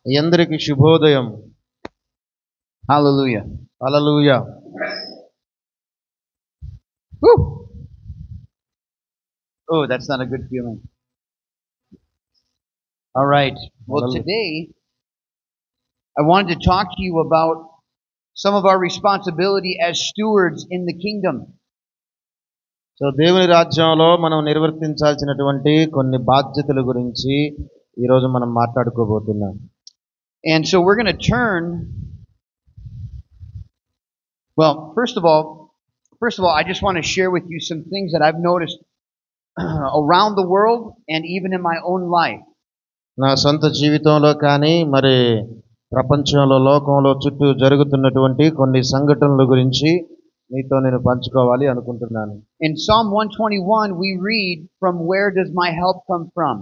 అందరికి శుభోదయం. Hallelujah. Hallelujah. Woo! Oh, that's not a good feeling. All right. Well, Hallelujah. today I wanted to talk to you about some of our responsibility as stewards in the kingdom. So దేవుని రాజ్యంలో మనం నిర్వర్తించాల్సినటువంటి కొన్ని బాధ్యతల గురించి ఈరోజు మనం మాట్లాడుకోబోతున్నాం. And so we're going to turn. Well, first of all, I just want to share with you some things that I've noticed around the world and even in my own life. నా సొంత జీవితంలో కానీ మరి ప్రపంచంలో లోకంలో చుట్టూ జరుగుతున్నటువంటి కొన్ని సంఘటనల గురించి మీతో నేను పంచుకోవాలి అనుకుంటున్నాను. In Psalm 121 we read, "From where does my help come from?"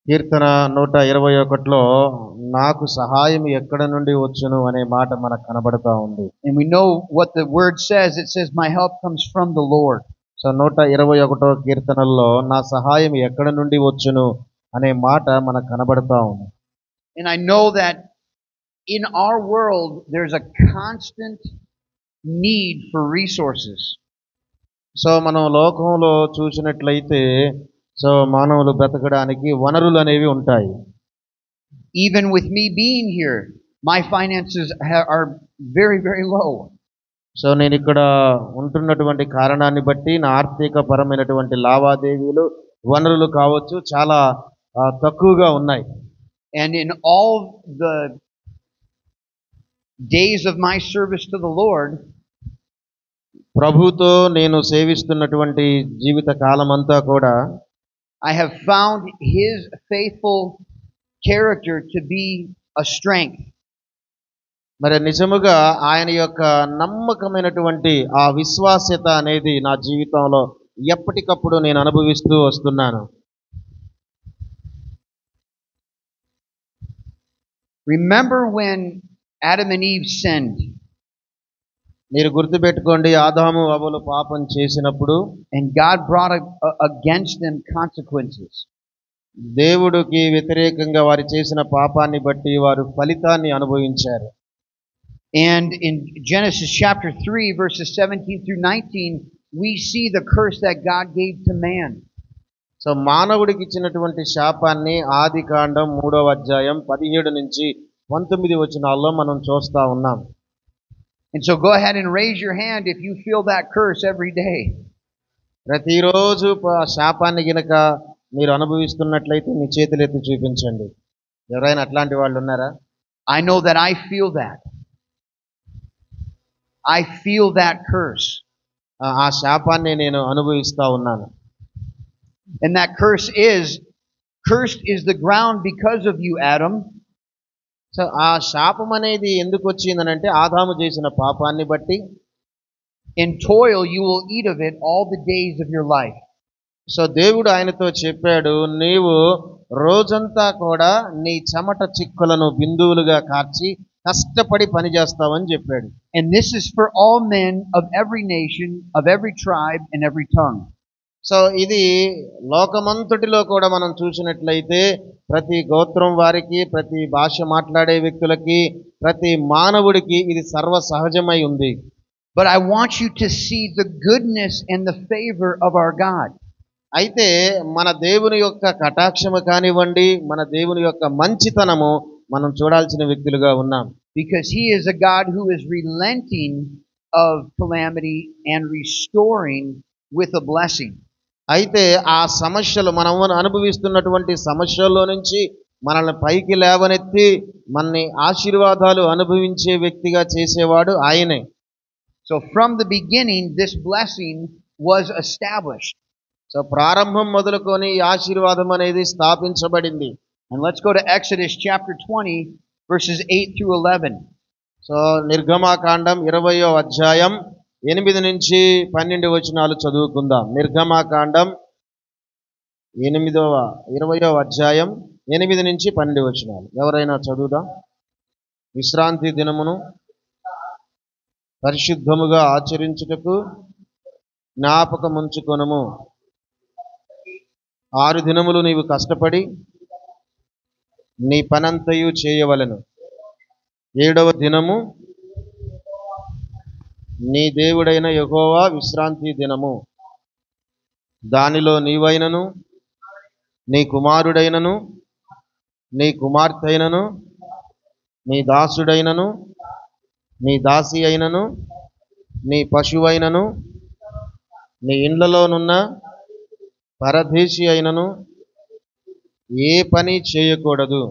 కీర్తన 121లో నాకు సహాయం ఎక్కడ నుండి వచ్చును అనే మాట మనకు కనబడతా ఉంది. And we know what the word says. It says, "My help comes from the Lord." So 121వ కీర్తనల్లో నా సహాయం ఎక్కడ నుండి వచ్చును అనే మాట మనకు కనబడతా ఉంది. And I know that in our world there's a constant need for resources. So మనం లోకంలో చూసినట్లయితే సో మానవులు బ్రతకడానికి వనరులు అనేవి ఉంటాయి. Even with me being here, my finances are very, very low. So నేను ఇక్కడ ఉంటున్నటువంటి కారణాన్ని బట్టి నా ఆర్థిక పరమైనటువంటి లావాదేవీలు వనరులు కావచ్చు చాలా తక్కువగా ఉన్నాయి. And in all the days of my service to the Lord, ప్రభుతో నేను సేవిస్తున్నటువంటి జీవిత కాలమంతా కూడా I have found His faithful character to be a strength. మరి నిజముగా ఆయన యొక్క నమ్మకమైనటువంటి ఆ విశ్వాస్యత అనేది నా జీవితంలో ఎప్పటికప్పుడు నేను అనుభవిస్తూ వస్తున్నాను. Remember when Adam and Eve sinned? మీరు గుర్తుపెట్టుకోండి, ఆదాము హవ్వలు పాపం చేసినప్పుడు And God brought against them consequences. దేవుడికి వ్యతిరేకంగా వారు చేసిన పాపాన్ని బట్టి వారు ఫలితాన్ని అనుభవించారు. And in Genesis chapter 3 verses 17 through 19 we see the curse that God gave to man. So మానవుడికి ఇచ్చినటువంటి శాపాన్ని ఆదికాండం 3వ అధ్యాయం 17 నుంచి 19 వచనాల్లో మనం చూస్తా ఉన్నాం. And so go ahead and raise your hand if you feel that curse every day. ప్రతిరోజు శాపాన్ని గినక మీరు అనుభవిస్తున్నట్లయితే మీ చేతులెత్తి చూపించండి. ఎవరైనా అట్లాంటి వాళ్ళు ఉన్నారా? I know that I feel that. I feel that curse. ఆ శాపాన్ని నేను అనుభవిస్తా ఉన్నాను. And that curse is, cursed is the ground because of you, Adam. So ఆ శాపం అనేది ఎందుకు వచ్చిందనంటే ఆదాము చేసిన పాపాన్ని బట్టి. In toil you will eat of it all the days of your life. So దేవుడు ఆయనతో చెప్పాడు, నీవు రోజంతా కూడా నీ చెమట చిక్కులను బిందువులుగా కార్చి కష్టపడి పని చేస్తావని చెప్పాడు. And this is for all men of every nation, of every tribe, and every tongue. So ఇది లోకమంతటిలో కూడా మనం చూసినట్లయితే ప్రతి గోత్రం వారికి, ప్రతి భాష మాట్లాడే వ్యక్తులకి, ప్రతి మానవుడికి ఇది సర్వసహజమై ఉంది. But I want you to see the goodness and the favor of our God. అయితే మన దేవుని యొక్క కటాక్షము కానివ్వండి, మన దేవుని యొక్క మంచితనము మనం చూడాల్సిన వ్యక్తులుగా ఉన్నాం. Because He is a God who is relenting of calamity and restoring with a blessing. అయితే ఆ సమస్యలు మనం అనుభవిస్తున్నటువంటి సమస్యల్లో నుంచి మనల్ని పైకి లేవనెత్తి మనని ఆశీర్వాదాలు అనుభవించే వ్యక్తిగా చేసేవాడు ఆయనే. So from the beginning this blessing was established. So ప్రారంభం మొదలుకొని ఈ ఆశీర్వాదం అనేది స్థాపించబడింది. And let's go to Exodus chapter 20 verses 8 through 11. So నిర్గమాకాండం 20వ అధ్యాయం 8 నుంచి 12 వచనాలు చదువుకుందాం. నిర్గమాకాండం 20వ అధ్యాయం 8 నుంచి 12 వచనాలు ఎవరైనా చదువుదాం. విశ్రాంతి దినమును పరిశుద్ధముగా ఆచరించుటకు జ్ఞాపకముంచుకొనుము. 6 దినములు నీవు కష్టపడి నీ పనంతయు చేయవలెను. 7వ దినము నీ దేవుడైన యెహోవా విశ్రాంతి దినము. దానిలో నీవైనను నీ కుమారుడైనను నీ కుమార్తె అయినను నీ దాసుడైనను నీ దాసి అయినను నీ పశువైనను నీ ఇండ్లలోనున్న పరదేశి అయినను ఏ పని చేయకూడదు.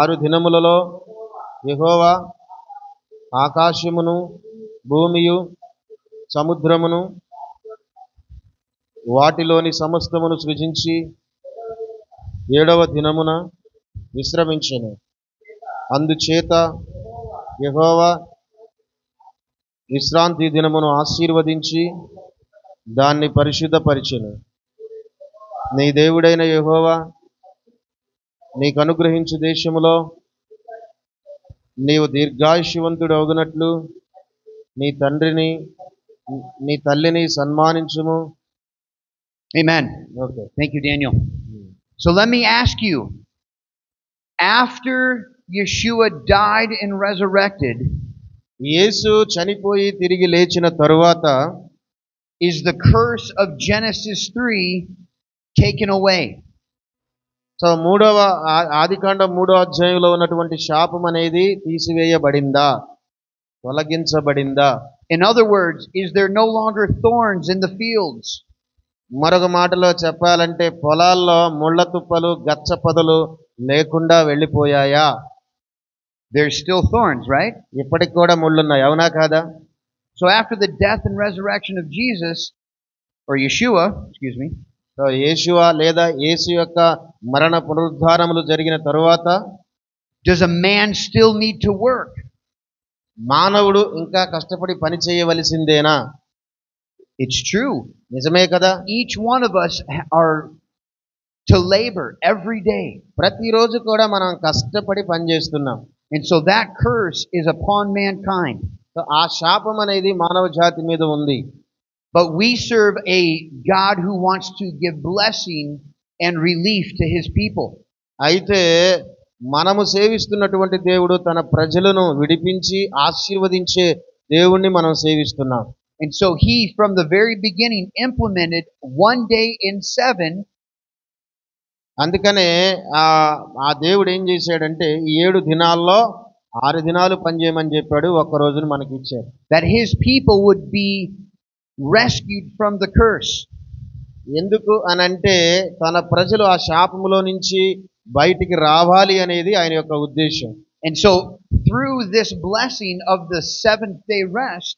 6 దినములలో యెహోవా ఆకాశమును భూమియు సముద్రమును వాటిలోని సమస్తమును సృజించి 7వ దినమున విశ్రమించెను. అందుచేత యెహోవా విశ్రాంతి దినమును ఆశీర్వదించి దాన్ని పరిశుద్ధపరిచెను. నీ దేవుడైన యెహోవా నీకు అనుగ్రహించు దేశములో నీవు దీర్ఘాయుష్యవంతుడు అవునట్లు నీ తండ్రిని నీ తల్లిని సన్మానించుము. Amen. Okay. Thank you, Daniel. So let me ask you, after Yeshua died and resurrected, యేసు చనిపోయి తిరిగి లేచిన తరువాత is the curse of Genesis 3 taken away? So ఆదికాండం 3వ అధ్యాయంలో ఉన్నటువంటి శాపం అనేది తీసివేయబడిందా, తొలగించబడిందా? In other words, is there no longer thorns in the fields? మరొక మాటలో చెప్పాలంటే పొలాల్లో ముళ్ళ తుప్పలు గచ్చ పొదలు లేకుండా వెళ్ళిపోయాయా? There's still thorns, right? ఇప్పటికి కూడా ముళ్ళున్నాయి, అవునా కాదా? So after the death and resurrection of Jesus, or Yeshua, excuse me, so Yeshua లేదా యేసు యొక్క మరణ పునరుద్ధానములు జరిగిన తరువాత does a man still need to work? మానవుడు ఇంకా కష్టపడి పని చేయవలసిందేనా? It's true. నిజమే కదా? Each one of us are to labor every day. ప్రతిరోజు కూడా మనం కష్టపడి పని చేస్తున్నాం. And so that curse is upon mankind. So ఆ శాపం అనేది మానవ జాతి మీద ఉంది. But we serve a God who wants to give blessing and relief to his people. అయితే మనము సేవిస్తున్నటువంటి దేవుడు తన ప్రజలను విడిపించి ఆశీర్వదించే దేవుణ్ణి మనం సేవిస్తున్నాం. And so he from the very beginning implemented one day in 7. అందుకనే ఆ దేవుడు ఏం చేశాడంటే ఈ 7 దినాల్లో 6 దినాలు పనిచేయమని చెప్పాడు, ఒక్క రోజును మనకి ఇచ్చాడు. That his people would be rescued from the curse. ఎందుకు అనంటే తన ప్రజలు ఆ శాపములో నుంచి బయటికి రావాలి అనేది ఆయన యొక్క ఉద్దేశం. And so through this blessing of the 7th day rest,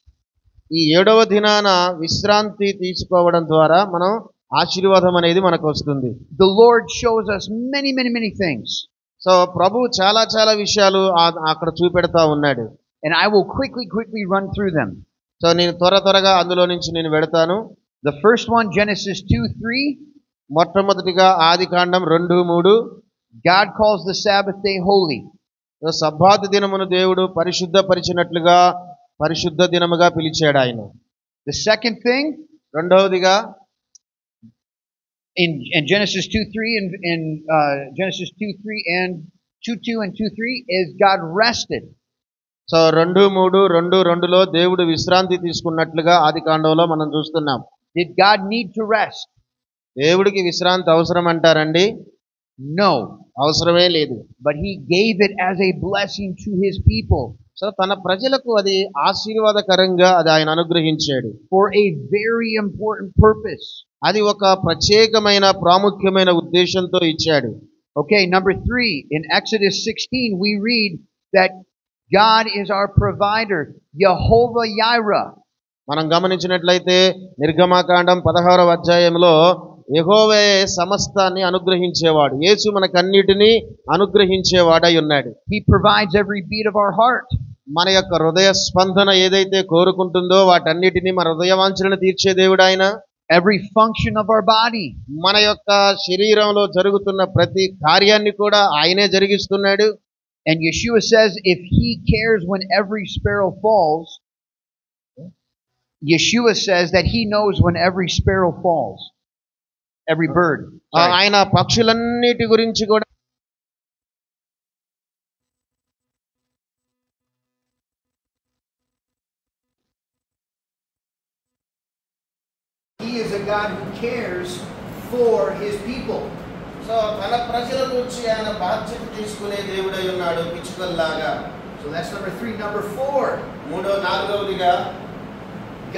ఈ 7వ దినాన విశ్రాంతి తీసుకోవడం ద్వారా మనం ఆశీర్వాదం అనేది మనకు వస్తుంది. the Lord shows us many things. So ప్రభు చాలా విషయాలు అక్కడ చూపెడతా ఉన్నాడు. And I will quickly run through them. So నేను త్వరగా అందులో నుంచి నేను వెడతాను. The first one, Genesis 2:3. మొట్టమొదటిగా ఆదికాండం 2:3. God calls the Sabbath day holy. So సబ్బాతు దినమును దేవుడు పరిశుద్ధపరిచినట్లుగా పరిశుద్ధ దినముగా పిలిచాడు ఆయన. The second thing, రెండవదిగా in Genesis 2:3 and Genesis 2:3 and 2:2 and 2:3 is God rested. So 2:3, 2:2లో దేవుడు విశ్రాంతి తీసుకున్నట్లుగా ఆదికాండంలో మనం చూస్తున్నాం. Did God need to rest? దేవుడికి విశ్రాంతి అవసరం అంటారండి? No. అవసరమే లేదు. But he gave it as a blessing to his people. So తన ప్రజలకు అది ఆశీర్వాదకరంగా అది ఆయన అనుగ్రహించాడు. For a very important purpose. అది ఒక ప్రత్యేకమైన ప్రాముఖ్యమైన ఉద్దేశంతో ఇచ్చాడు. Okay, number 3, in Exodus 16 we read that God is our provider, Jehovah Jireh. మనం గమనించినట్లయితే నిర్గమకాండం 16వ అధ్యాయంలో యెహోవా సమస్తాన్ని అనుగ్రహించేవాడు. యేసు మనకన్నిటినీ అనుగ్రహించేవాడై ఉన్నాడు. He provides every beat of our heart. మన యొక్క హృదయ స్పందన ఏదైతే కోరుకుంటుందో వాటన్నిటినీ మన హృదయ వాంఛలను తీర్చే దేవుడు ఆయన. Every function of our body. మన యొక్క శరీరంలో జరుగుతున్న ప్రతి కార్యాన్ని కూడా ఆయనే జరిగిస్తున్నాడు. And Yeshua says if he cares when every sparrow falls, Yeshua says that he knows when every sparrow falls. Every bird. ఆయన పక్షులన్నిటి గురించి కూడా a God who cares for his people. So తన ప్రజల గురించి ఆయన బాధ్యత తీసుకునే దేవుడై ఉన్నాడు పిచ్చుకల్లాగా. So that's number 3. Number 4. నాలుగవదిగా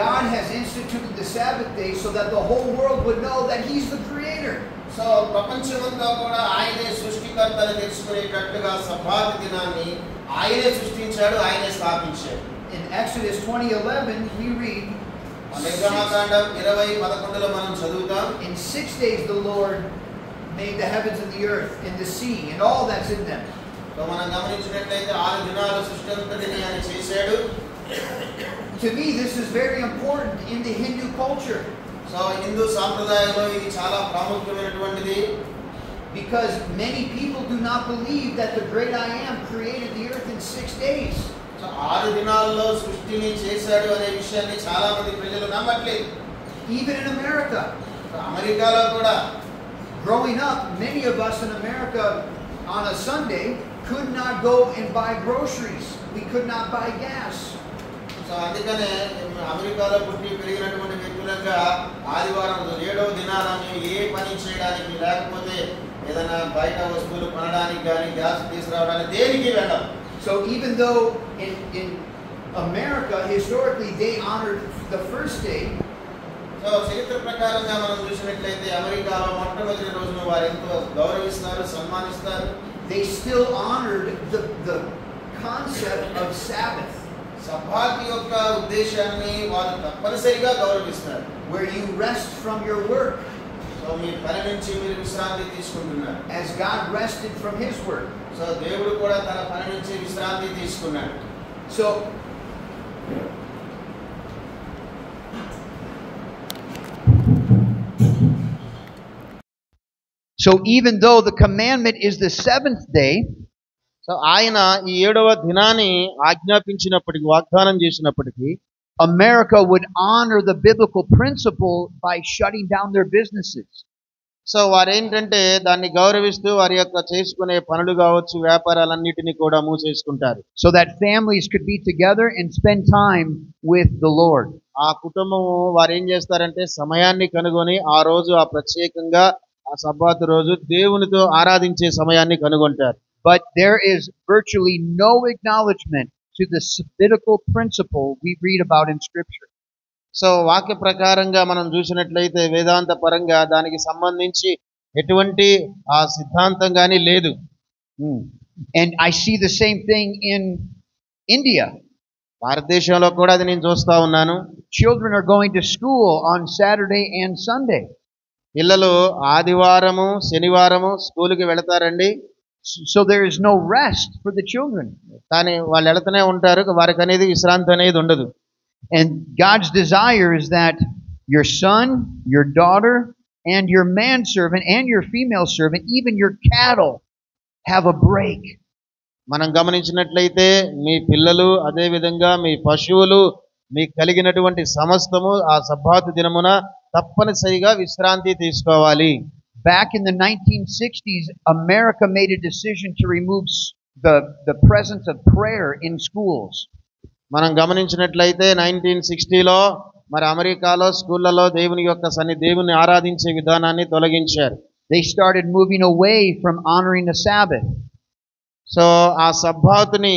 God has instituted the Sabbath day so that the whole world would know that he's the creator. So ప్రపంచమంతా కూడా ఆయనే సృష్టికర్తని తెలుసుకునేటట్లుగా సబ్బాతు దినాన్ని ఆయనే సృష్టించాడు, ఆయనే స్థాపించాడు. In Exodus 20:11 we read, నిర్గమకాండం 20:11లో మనం చదువుతాం, in 6 days the Lord made the heavens and the earth and the sea and all that's in them. So మనం గమనించినట్లయితే 6 దినాలు సృష్టి అంతటిని ఆయన చేశాడు. To me this is very important in the Hindu culture. So Hindu సాంప్రదాయంలో ఇది చాలా ప్రాముఖ్యమైనటువంటిది. Because many people do not believe that the great I am created the earth in 6 days. So 6 దినాల్లో సృష్టిని చేశాడు అనే విషయాన్ని చాలా మంది ప్రజలు నమ్మట్లేదు. Even in America. అమెరికాలో కూడా Growing up, many of us in America on a Sunday could not go and buy groceries. We could not buy gas. So అందుకనే అమెరికాలో పుట్టి పెరిగినటువంటి వ్యక్తులంగా ఆదివారం 7వ దినాన మేము ఏ పని చేయడానికి లేకపోతే ఏదైనా బయట వస్తువులు కొనడానికి కానీ గ్యాస్ తీసుకురావడానికి దేనికి వెళ్ళాం. So even though in America historically they honored the first day, so చరిత్ర ప్రకారంగా మనం చూసినట్లయితే అమెరికాలో మొట్టమొదటి రోజును వారు ఎంతో గౌరవిస్తారు, సన్మానిస్తారు. they still honored the concept of Sabbath, సబ్బాతు యొక్క ఉద్దేశాన్ని వారు తప్పనిసరిగా గౌరవిస్తారు. where you rest from your work so మీ పని నుంచి మీరు విశ్రాంతి తీసుకుంటున్నారు. as God rested from his work. So దేవుడు కూడా తన పని నుంచి విశ్రాంతి తీసుకున్నాడు. So even though the commandment is the 7th day, so ఆయన ఈ 7వ దినాన్ని ఆజ్ఞాపించినప్పటికీ, వాగ్దానం చేసినప్పటికీ, America would honor the biblical principle by shutting down their businesses. So వారేంటంటే దాన్ని గౌరవిస్తూ వారి యొక్క చేసుకునే పనులు కావచ్చు, వ్యాపారాలన్నిటినీ కూడా మూసేసుకుంటారు. So that families could be together and spend time with the Lord. ఆ కుటుంబము వారు ఏం చేస్తారంటే సమయాన్ని కనుగొని ఆ రోజు ఆ ప్రత్యేకంగా ఆ సబ్బాతు రోజు దేవునితో ఆరాధించే సమయాన్ని కనుగొంటారు. But there is virtually no acknowledgement to the biblical principle we read about in Scripture. So వాక్య ప్రకారంగా మనం చూసినట్లయితే వేదాంత పరంగా దానికి సంబంధించి ఎటువంటి ఆ సిద్ధాంతం కానీ లేదు. And I see the same thing in India. భారతదేశంలో కూడా అది నేను చూస్తా ఉన్నాను. Children are going to school on Saturday and Sunday. పిల్లలు ఆదివారము శనివారము స్కూలుకి వెళతారండి. So there is no rest for the children. కానీ వాళ్ళు వెళుతూనే ఉంటారు, వారికి అనేది విశ్రాంతి అనేది ఉండదు. And God's desire is that your son, your daughter, and your manservant and your female servant, even your cattle, have a break. మనం గమనించినట్లయితే మీ పిల్లలు, అదే విధంగా మీ పశువులు, మీకు కలిగినటువంటి సమస్తము ఆ సబ్బాతు దినమున తప్పనిసరిగా విశ్రాంతి తీసుకోవాలి. Back in the 1960s, America made a decision to remove the presence of prayer in schools. మనం గమనించినట్లయితే 1960లో మరి అమెరికాలో స్కూళ్ళలో దేవుని ఆరాధించే విధానాన్ని తొలగించారు. They started moving away from honoring the Sabbath. So ఆ సబ్బాతుని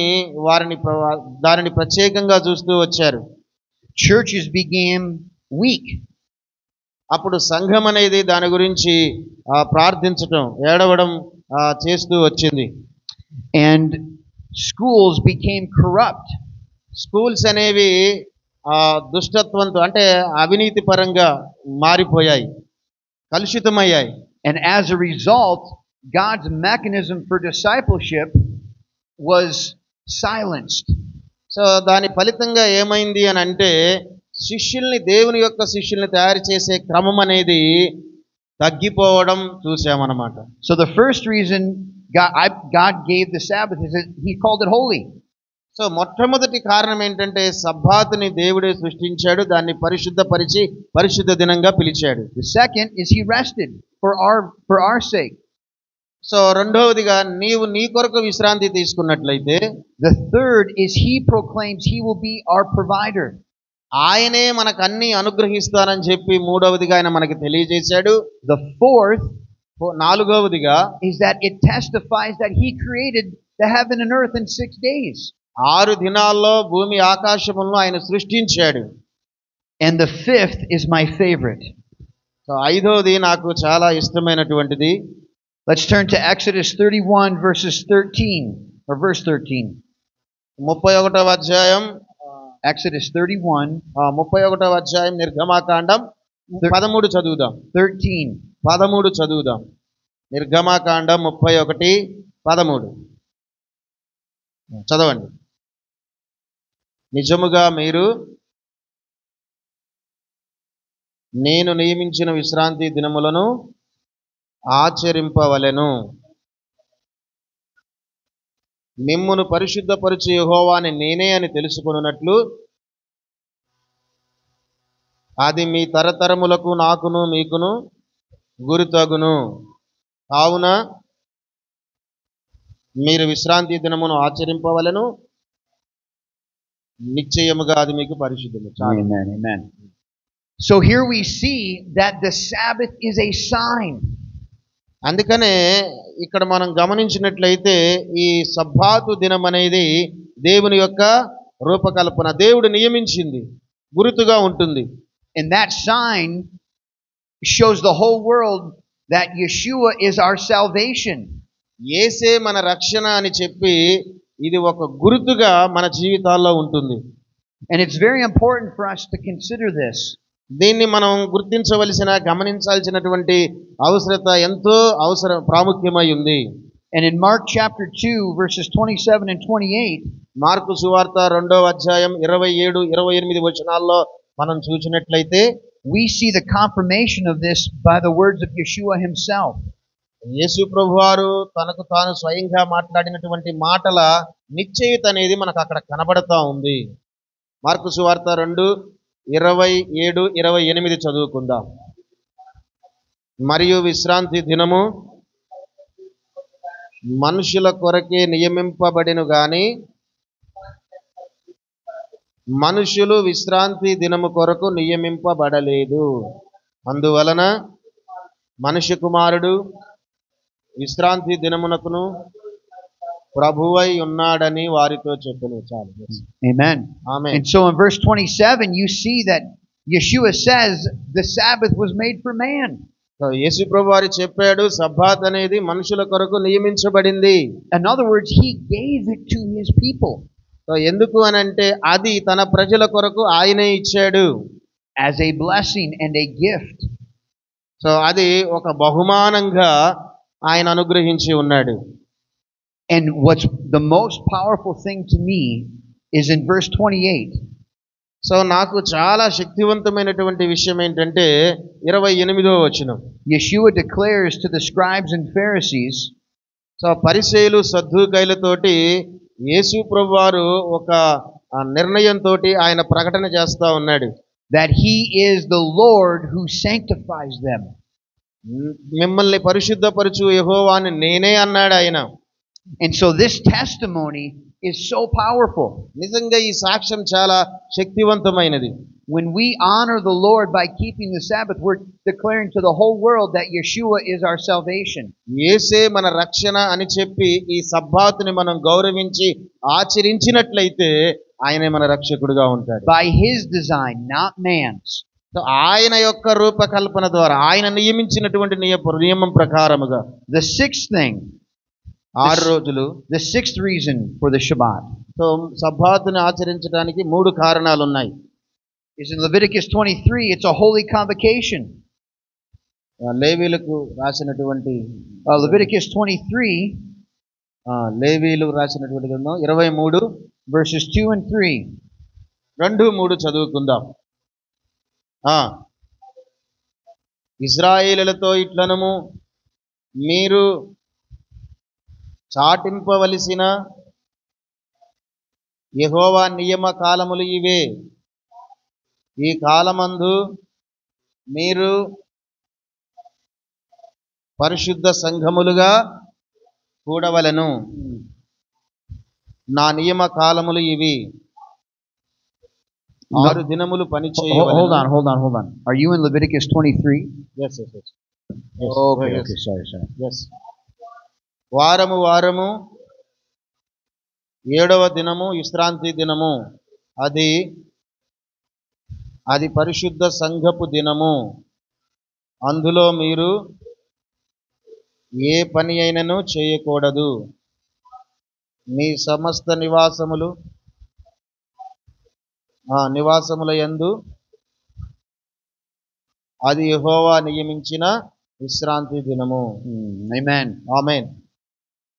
దానిని ప్రత్యేకంగా చూస్తూ వచ్చారు. Churches became weak. అప్పుడు సంఘం అనేది దాని గురించి ప్రార్థించటం, ఏడవడం చేస్తూ వచ్చింది. And schools became corrupt. Schools అనేవి దుష్టత్వంతో అంటే అవినీతి పరంగా మారిపోయాయి, కలుషితమయ్యాయి. And as a result, God's mechanism for discipleship was silenced. So దాని ఫలితంగా ఏమైంది అని అంటే దేవుని యొక్క శిష్యుల్ని తయారు చేసే క్రమం అనేది తగ్గిపోవడం చూసామన్నమాట. So the first reason God gave the Sabbath is that he called it holy. So మొట్టమొదటి కారణం ఏంటంటే సబ్బాతుని దేవుడే సృష్టించాడు, దాన్ని పరిశుద్ధపరిచి పరిశుద్ధ దినంగా పిలిచాడు. The second is he rested for our sake. So రెండవదిగా నీవు నీ కొరకు విశ్రాంతి తీసుకున్నట్లయితే, the third is he proclaims he will be our provider. ఆయనే మనకు అన్ని అనుగ్రహిస్తానని చెప్పి మూడవదిగా ఆయన మనకి తెలియజేశాడు. The fourth నాలుగవదిగా is that it testifies that he created the heaven and earth in 6 days. 6 దినాల్లో భూమి ఆకాశములను ఆయన సృష్టించాడు. And the fifth is my favorite. So ఐదవది నాకు చాలా ఇష్టమైనటువంటిది. Let's turn to Exodus 31 verses 13 or verse 13. 31వ అధ్యాయం Exodus 31 31వ అధ్యాయం నిర్గమాకాండం 13 చదువుదాం. 13 చదువుదాం. నిర్గమాకాండం 31:13 చదవండి. నిజముగా మీరు నేను నియమించిన విశ్రాంతి దినములను ఆచరింపవలెను. మిమ్మును పరిశుద్ధపరచు యెహోవాని నేనే అని తెలుసుకొనున్నట్లు అది మీ తరతరములకు నాకును మీకును గురుతగును. కావున మీరు విశ్రాంతి దినమును ఆచరింపవలెను, నిశ్చయముగా అది మీకు పరిశుద్ధము. Amen. Amen. So here we see that the Sabbath is a sign. అందుకనే ఇక్కడ మనం గమనించినట్లయితే ఈ సబ్బాతు దినం అనేది దేవుని యొక్క రూపకల్పన, దేవుడు నియమించింది, గుర్తుగా ఉంటుంది. And that sign shows the whole world that Yeshua is our salvation. యేసే మన రక్షణ అని చెప్పి ఇది ఒక గుర్తుగా మన జీవితాల్లో ఉంటుంది. And it's very important for us to consider this. దీన్ని మనం గుర్తించవలసిన, గమనించాల్సినటువంటి అవసరత ఎంతో ప్రాముఖ్యమై ఉంది. And in Mark chapter 2 verses 27 and 28, mark సువార్త 2వ అధ్యాయం 27, 28 వచనాల్లో మనం చూసినట్లయితే we see the confirmation of this by the words of Yeshua himself. యేసు ప్రభువారు తనకు తాను స్వయంగా మాట్లాడినటువంటి మాటల నిశ్చయిత అనేది మనకు అక్కడ కనబడతా ఉంది. మార్కు సువార్త 2:27, 28 చదువుకుందాం. మరియు విశ్రాంతి దినము మనుషుల కొరకే నియమింపబడిను గాని మనుషులు విశ్రాంతి దినము కొరకు నియమింపబడలేదు. అందువలన మనుష్య కుమారుడు విశ్రాంతి దినమునకును ప్రభువై ఉన్నాడని వారితో చెప్పెను. చాలు. Amen. Amen. And so in verse 27 you see that Yeshua says the Sabbath was made for man. యేసు ప్రభువారు చెప్పాడు సబ్బాత్ అనేది మనుషుల కొరకు నియమించబడింది. In other words, he gave it to his people. ఎందుకు అనంటే అది తన ప్రజల కొరకు ఆయనే ఇచ్చాడు. As a blessing and a gift. So అది ఒక బహుమానంగా ఆయన అనుగ్రహించి ఉన్నాడు. And what's the most powerful thing to me is in verse 28. So నాకు చాలా శక్తివంతమైనటువంటి విషయం ఏంటంటే 28వ వచనం. Yeshua declares to the scribes and Pharisees, so పరిసయ్యులు సద్దూకయ్యులతోటి యేసు ప్రభువారు ఒక నిర్ణయంతో ఆయన ప్రకటన చేస్తా ఉన్నాడు. that he is the Lord who sanctifies them. మిమ్మల్ని పరిశుద్ధపరచు యెహోవాని నేనే అన్నాడు ఆయన. And so this testimony is so powerful. నిజంగా ఈ సాక్ష్యం చాలా శక్తివంతమైనది. When we honor the Lord by keeping the Sabbath, we're declaring to the whole world that Yeshua is our salvation. యేసే మన రక్షణ అని చెప్పి ఈ సబ్బాతుని మనం గౌరవించి ఆచరించినట్లయితే ఆయనే మన రక్షకుడుగా ఉంటాడు. By his design, not man's. ఆయన యొక్క రూపకల్పన ద్వారా ఆయన నియమించినటువంటి నియమం ప్రకారముగా. The sixth thing, 6 రోజులు, the sixth reason for the Shabbat. So సబ్బాతుని ఆచరించడానికి 3 కారణాలు ఉన్నాయి. Is in Leviticus 23, it's a holy convocation. లేవీయులకు రాసినటువంటి Leviticus 23, లేవీయులు రాసినటువంటి గ్రంథం 23 verses 2 and 3. 2-3 చదువుకుందాం. ఇశ్రాయేలులతో ఇట్లనము, మీరు చాటింపవలసిన యెహోవా నియమ కాలములు ఇవే. ఈ కాలమందు మీరు పరిశుద్ధ సంఘములుగా కూడవలెను. నా నియమ కాలములు ఇవి. 6 దినములు పని Hold చేయవలెను. hold on. Are you in Leviticus 23? Yes. Okay, sorry. Yes. వారము 7వ దినము విశ్రాంతి దినము. అది పరిశుద్ధ సంఘపు దినము. అందులో మీరు ఏ పని అయినను చేయకూడదు. మీ సమస్త నివాసముల యందు అది యెహోవా నియమించిన విశ్రాంతి దినము. Amen. Amen.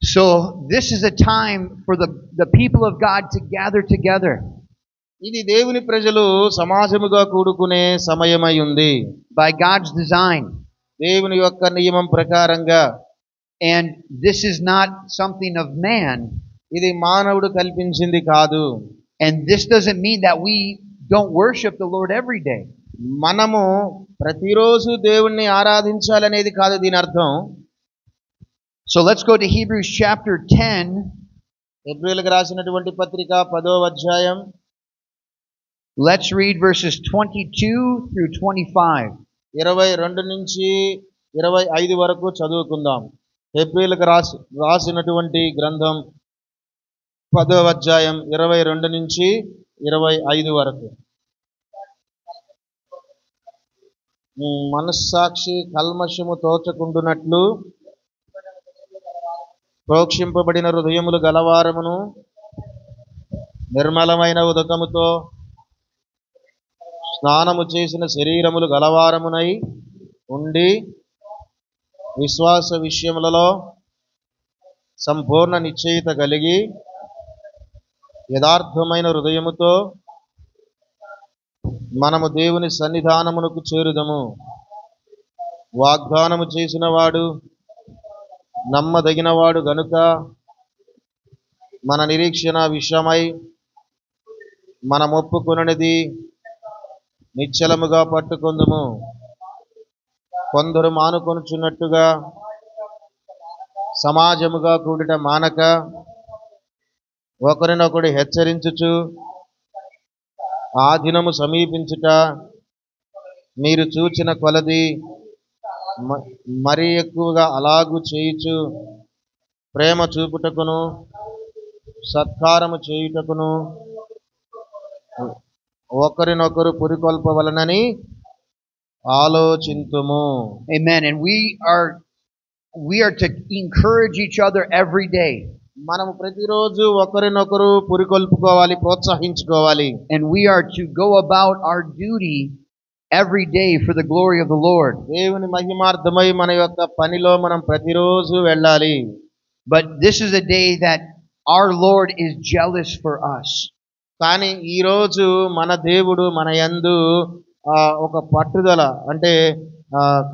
So this is a time for the people of God to gather together. ఇది దేవుని ప్రజలు సమాజముగా కూడుకునే సమయమై ఉంది. By God's design. దేవుని యొక్క నియమం ప్రకారంగా. And this is not something of man. ఇది మానవుడు కల్పించింది కాదు. And this doesn't mean that we don't worship the Lord every day. మనము ప్రతిరోజు దేవుణ్ణి ఆరాధించాలనేది కాదు దీని అర్థం. So let's go to Hebrews chapter 10. హెబ్రీయులకు రాసినటువంటి పత్రిక 10వ అధ్యాయం. Let's read verses 22 through 25. 22 నుంచి 25 వరకు చదువుకుందాం. హెబ్రీయులకు రాసినటువంటి గ్రంథం 10వ అధ్యాయం 22 నుంచి 25 వరకు. మనస్సాక్షి కల్మషము తోచకుండునట్లు ప్రోక్షింపబడిన హృదయములు గలవారమును నిర్మలమైన ఉదకముతో స్నానము చేసిన శరీరములు గలవారమునై ఉండి విశ్వాస విషయములలో సంపూర్ణ నిశ్చయిత కలిగి యథార్థమైన హృదయముతో మనము దేవుని సన్నిధానమునకు చేరుదము. వాగ్దానము చేసిన వాడు నమ్మదగినవాడు గనుక మన నిరీక్షణ విషయమై మనం ఒప్పుకొనినది నిశ్చలముగా పట్టుకొందుము. కొందరు మానుకొనుచున్నట్టుగా సమాజముగా కూడుట మానక ఒకరినొకడు హెచ్చరించుచు ఆ దినము సమీపించుట మీరు చూచిన కొలది మరి ఎక్కువగా అలాగూ చేయుచు ప్రేమ చూపుటకును సత్కారము చేయుటకును ఒకరినొకరు పురికొల్పవలనని ఆలోచింతుము. Amen. And we are to encourage each other every day. మనము ప్రతిరోజు ఒకరినొకరు పురికొల్పుకోవాలి, ప్రోత్సహించుకోవాలి. And we are to go about our duty every day for the glory of the Lord. దేవుని మహిమార్థమై మన యొక్క పనిలో మనం ప్రతిరోజు వెళ్ళాలి. But this is a day that our Lord is jealous for us. కానీ ఈ రోజు మన దేవుడు మన యందు ఒక పట్టుదల అంటే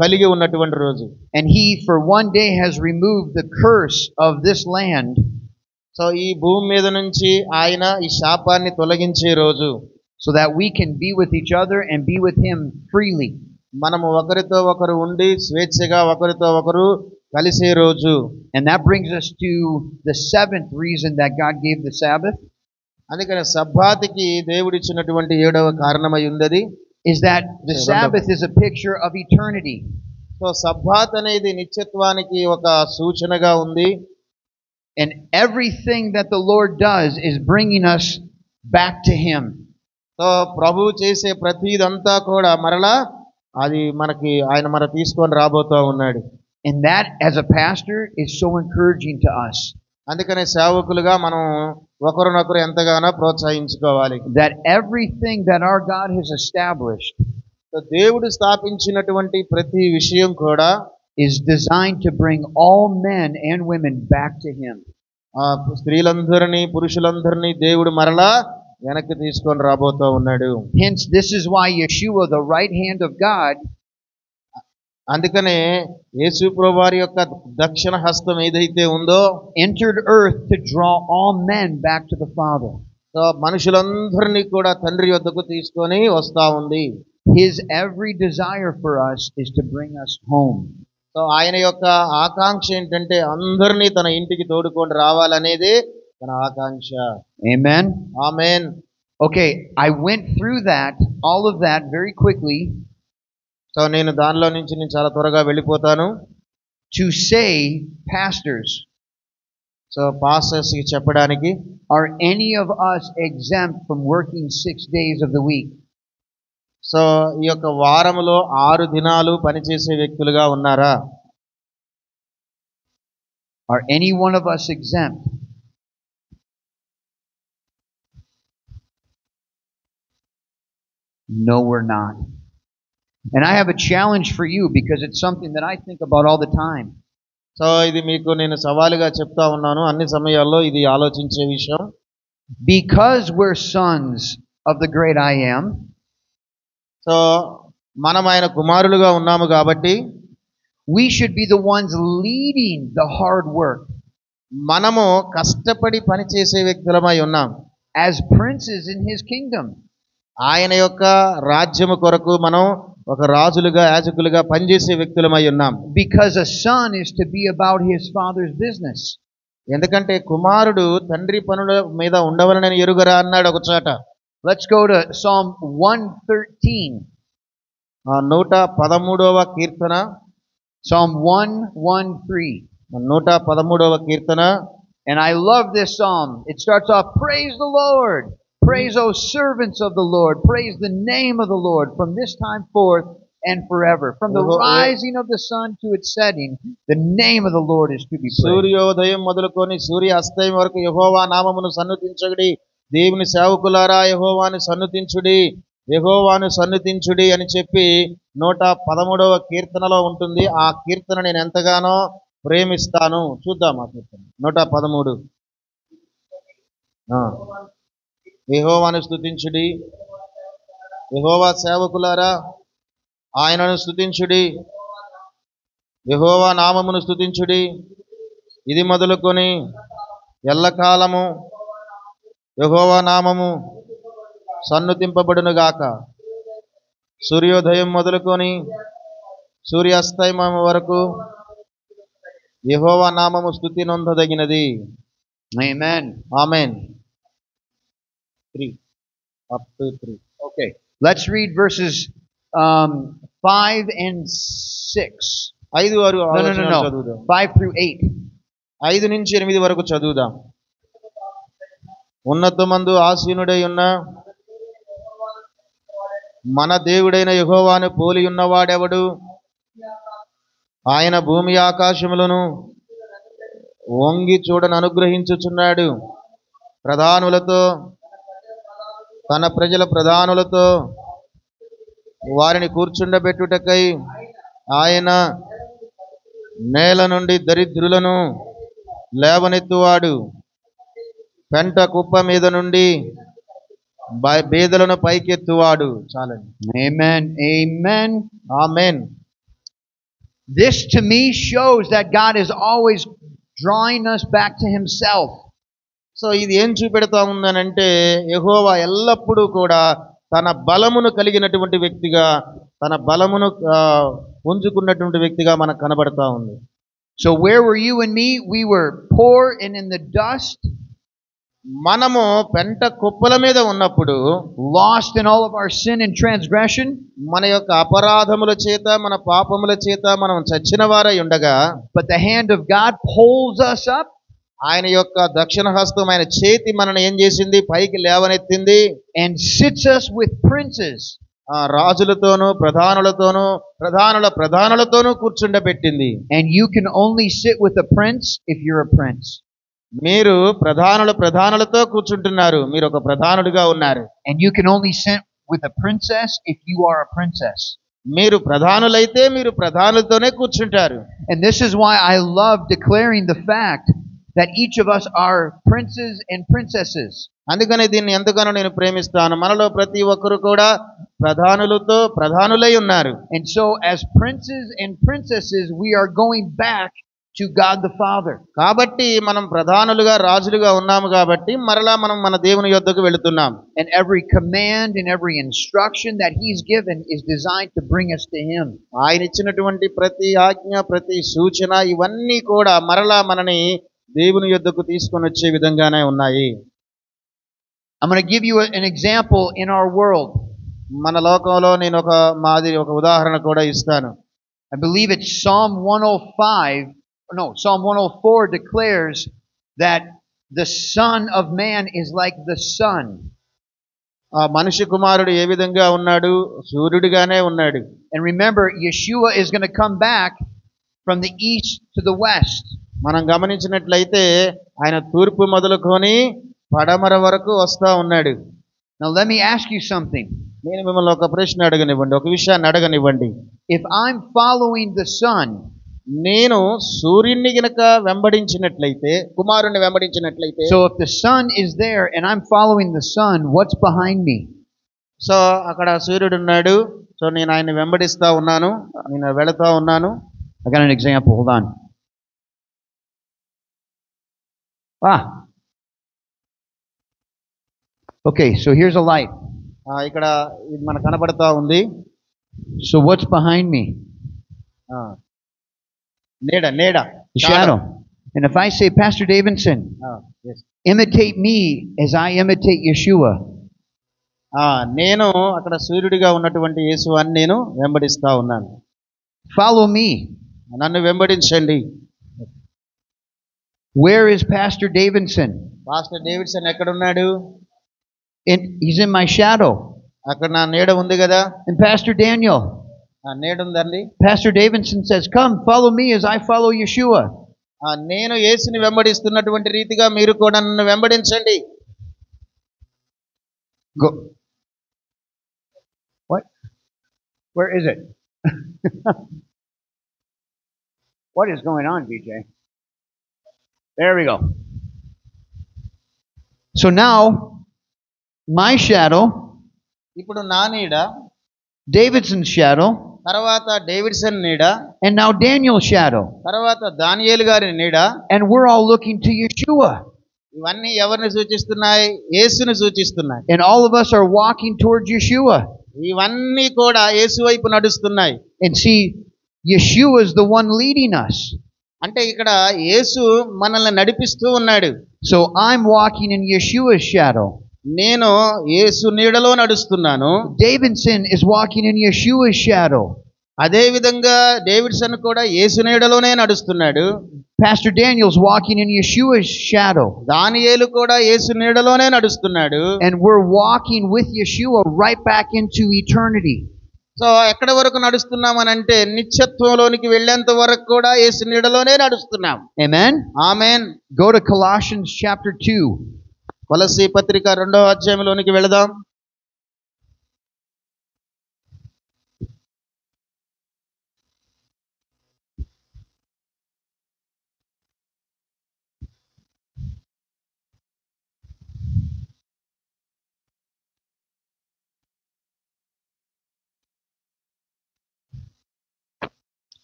కలిగి ఉన్నటువంటి రోజు. And he for one day has removed the curse of this land. So ఈ భూమి మీద నుంచి ఆయన ఈ శాపాన్ని తొలగించే రోజు. So that we can be with each other and be with him freely. మనము ఒకరితో ఒకరు ఉండి స్వేచ్ఛగా ఒకరితో ఒకరు కలిసే రోజు. And that brings us to the 7th reason that God gave the Sabbath. అందుకని సబ్బాతుకి దేవుడిచ్చినటువంటి 7వ కారణమై ఉన్నది is that the Sabbath is a picture of eternity. So Sabbath అనేది నిత్యత్వానికి ఒక సూచనగా ఉంది. And everything that the Lord does is bringing us back to him. So ప్రభువు చేసే ప్రతిదంతా కూడా మరలా అది ఆయన మన తీసుకొని రాబోతూ ఉన్నాడు. And that as a pastor is so encouraging to us. అందుకనే సేవకులుగా మనం ఒకరినొకరు ఎంతగానో ప్రోత్సహించుకోవాలి. That everything that our God has established, దేవుడు స్థాపించినటువంటి ప్రతి విషయం కూడా is designed to bring all men and women back to him. స్త్రీలందరినీ పురుషులందరినీ దేవుడు మరలా వెనక్కి తీసుకొని రాబోతూ ఉన్నాడు. Hence this is why Yeshua, the right hand of God, అందుకనే యేసు ప్రభువారి యొక్క దక్షిణ హస్తం ఏదైతే ఉందో entered earth to draw all men back to the Father. So మనుషులందరినీ కూడా తండ్రి వద్దకు తీసుకొని వస్తా ఉంది. His every desire for us is to bring us home. So ఆయన యొక్క ఆకాంక్ష ఏంటంటే అందరినీ తన ఇంటికి తోడుకొని రావాలనేది తన ఆకాంక్ష. Amen. Amen. Okay, I went through that, all of that very quickly so నేను దానిలో నుంచి నేను చాలా త్వరగా వెళ్ళిపోతాను. to say, pastors, so pastors కి చెప్పడానికి, are any of us exempt from working 6 days of the week? So ఈ యొక్క వారములో 6 దినాలు పనిచేసే వ్యక్తులుగా ఉన్నారా? Are any one of us exempt? No, we're not. And I have a challenge for you because it's something that I think about all the time. So ఇది మీకు నేను సవాలుగా చెప్తా ఉన్నాను. అన్ని సమయాల్లో ఇది ఆలోచించే విషయం. Because we're sons of the great I am, so మనం ఆయన కుమారులుగా ఉన్నాము కాబట్టి we should be the ones leading the hard work. మనము కష్టపడి పనిచేసే వ్యక్తులమై ఉన్నాం. As princes in his kingdom. ఆయన యొక్క రాజ్యము కొరకు మనం ఒక రాజులుగా, యాజకులుగా పనిచేసే వ్యక్తులమై ఉన్నాం. Because a son is to be about his father's business. ఎందుకంటే కుమారుడు తండ్రి పనుల మీద ఉండవలనని ఎరుగరా అన్నాడు ఒక చోట. Let's go to Psalm 113. 113వ Keerthana. Psalm 113. 113వ Keerthana. And I love this psalm. It starts off, praise the Lord. Praise, O servants of the Lord. Praise the name of the Lord from this time forth and forever. From the rising of the sun to its setting, the name of the Lord is to be praised. సూర్యోదయం మొదలుకొని సూర్య అస్తమయం వరకు యెహోవా నామమును సన్నుతించుడి. దేవుని సేవకులారా యెహోవాను సన్నుతించుడి, యెహోవాను సన్నుతించుడి అని చెప్పి 113వ కీర్తనలో ఉంటుంది. ఆ కీర్తన నేను ఎంతగానో ప్రేమిస్తాను. చూద్దాం ఆ కీర్తన. 113. యెహోవాను స్తుతించుడి, యెహోవా సేవకులారా ఆయనను స్తుతించుడి, యెహోవా నామమును స్తుతించుడి. ఇది మొదలుకొని ఎల్లకాలము యెహోవా నామము సన్నుతింపబడునుగాక. సూర్యోదయం మొదలుకొని సూర్యాస్తమయం వరకు యెహోవా నామము స్తుతి నొందదగినది. Amen. Amen. 3 up to 3. Okay. Let's read verses 5 and 6. 5 వరకు No. చదువుదాం. 5 through 8. 5 నుంచి 8 వరకు చదువుదాం. ఉన్నతమందు ఆసీనుడై ఉన్న మన దేవుడైన యెహోవాను పోలి ఉన్నవాడెవడు? ఆయన భూమి ఆకాశములను వంగి చూడను అనుగ్రహించుచున్నాడు. ప్రధానులతో, తన ప్రజల ప్రధానులతో వారిని కూర్చుండబెట్టుటకై ఆయన నేల నుండి దరిద్రులను లేవనెత్తువాడు. పెంట కుప్ప మీద నుండి బేదలను పైకెత్తువాడు. చాలండి. Amen. Amen. Amen. This to me shows that God is always drawing us back to himself. So ఇది ఏం చూపెడతా ఉందనంటే యెహోవా ఎల్లప్పుడూ కూడా తన బలమును కలిగినటువంటి వ్యక్తిగా, తన బలమును పుంజుకున్నటువంటి వ్యక్తిగా మనకు కనబడతా ఉంది. So where were you and me? We were poor and in the dust. మనము పెంట కుప్పల మీద ఉన్నప్పుడు, lost in all of our sin and transgression, మన యొక్క అపరాధముల చేత, మన పాపముల చేత మనం చచ్చిన వారై ఉండగా, but the hand of God pulls us up. ఆయన యొక్క దక్షిణ హస్తం, ఆయన చేతి మనల్ని ఏం చేసింది? పైకి లేవనెత్తింది. And sits us with princes. రాజులతోనూ ప్రధానులతోనూ ప్రధానులతోనూ కూర్చుండబెట్టింది. And you can only sit with a prince if you're a prince. మీరు ప్రధానులతో కూర్చుంటున్నారు. మీరు ఒక ప్రధానుడిగా ఉన్నారు. And you can only sit with a princess if you are a princess. మీరు ప్రధానులైతే మీరు ప్రధానులతోనే కూర్చుంటారు. And this is why I love declaring the fact that each of us are princes and princesses. అందుకనే దీన్ని ఎంతగానో నేను ప్రేమిస్తాను. మనలో ప్రతి ఒక్కరు కూడా ప్రధానులై ఉన్నారు. And so as princes and princesses we are going back to God the Father. కాబట్టి మనం ప్రధానులుగా, రాజులుగా ఉన్నాము కాబట్టి మరలా మనం మన దేవుని యొద్దకు వెళుతున్నాం. And every command and every instruction that he's given is designed to bring us to him. ఆయన ఇచ్చినటువంటి ప్రతి ఆజ్ఞ, ప్రతి సూచన ఇవన్నీ కూడా మరలా మనని దేవుని యొద్దకు తీసుకొని వచ్చే విధంగానే ఉన్నాయి. I'm going to give you an example in our world. మన లోకంలో నేను ఒక ఉదాహరణ కూడా ఇస్తాను. I believe it's Psalm 105. No, Psalm 104 declares that the Son of Man is like the sun. ఆ మనిషి కుమారుడు ఏ విధంగా ఉన్నాడు? సూర్యుడిగానే ఉన్నాడు. And remember, Yeshua is going to come back from the east to the west. మనం గమనించినట్లయితే ఆయన తూర్పు మొదలుకొని పడమర వరకు వస్తా ఉన్నాడు. Now let me ask you something. నేను మిమ్మల్ని ఒక ప్రశ్న అడగనివ్వండి, ఒక విషయాన్ని అడగనివ్వండి. If I'm following the sun, నేను సూర్యుని గనక వెంబడించినట్లయితే, కుమారుని వెంబడించినట్లయితే, so if the sun is there and I'm following the sun, what's behind me? So అక్కడ సూర్యుడు ఉన్నాడు, సో నేను ఆయన్ని వెంబడిస్తా ఉన్నాను, నేను వెళుతా ఉన్నాను. I got an example. Hold on. Okay, so here's a light. ఇక్కడ ఇది మనకు కనబడతా ఉంది. So what's behind me? నీడ. The shadow. And if I say, Pastor Davidson, yes. imitate me as I imitate Yeshua. నేను అక్కడ సూర్యుడిగా ఉన్నటువంటి యేసువాన్ని నేను వెంబడిస్తా ఉన్నాను. Follow me. నన్ను వెంబడించండి. Where is Pastor Davidson? Pastor Davidson ఎక్కడున్నాడు? He's in my shadow. అక్కడ నా నీడ ఉంది కదా. And Pastor Daniel, నీడ ఉందండి. Pastor Davidson says, come follow me as I follow Yeshua. నేను యేసుని వెంబడిస్తున్నటువంటి రీతిగా మీరు కూడా నన్ను వెంబడించండి. Go. What? Where is it? What is going on, BJ? There we go. So now, my shadow, ఇప్పుడు నా నీడ, Davidson's shadow, తర్వాత డేవిడ్సన్ నీడ, and now Daniel's shadow, తర్వాత దానియేలు గారి నీడ, and we're all looking to Yeshua. ఇవన్నీ ఎవరిని సూచిస్తున్నాయి? యేసుని సూచిస్తున్నాయి. And all of us are walking towards Yeshua. ఇవన్నీ కూడా యేసు వైపు నడుస్తున్నాయి. And see, Yeshua is the one leading us. అంటే ఇక్కడ యేసు మనల్ని నడిపిస్తూ ఉన్నాడు. So I'm walking in Yeshua's shadow. నేను యేసు నీడలో నడుస్తున్నాను. Davidson is walking in Yeshua's shadow. అదే విధంగా డేవిడ్సన్ కూడా యేసు నీడలోనే నడుస్తున్నాడు. Pastor Daniel's walking in Yeshua's shadow. దానియేలు కూడా యేసు నీడలోనే నడుస్తున్నాడు. And we're walking with Yeshua right back into eternity. So ఎక్కడి వరకు నడుస్తున్నామనంటే నిత్యత్వంలోనికి వెళ్ళేంత వరకు కూడా యేసు నీడలోనే నడుస్తున్నాం. Amen. Amen. Go to Colossians chapter 2. కొలస్సీ పత్రిక 2వ అధ్యాయంలోనికి వెళదాం.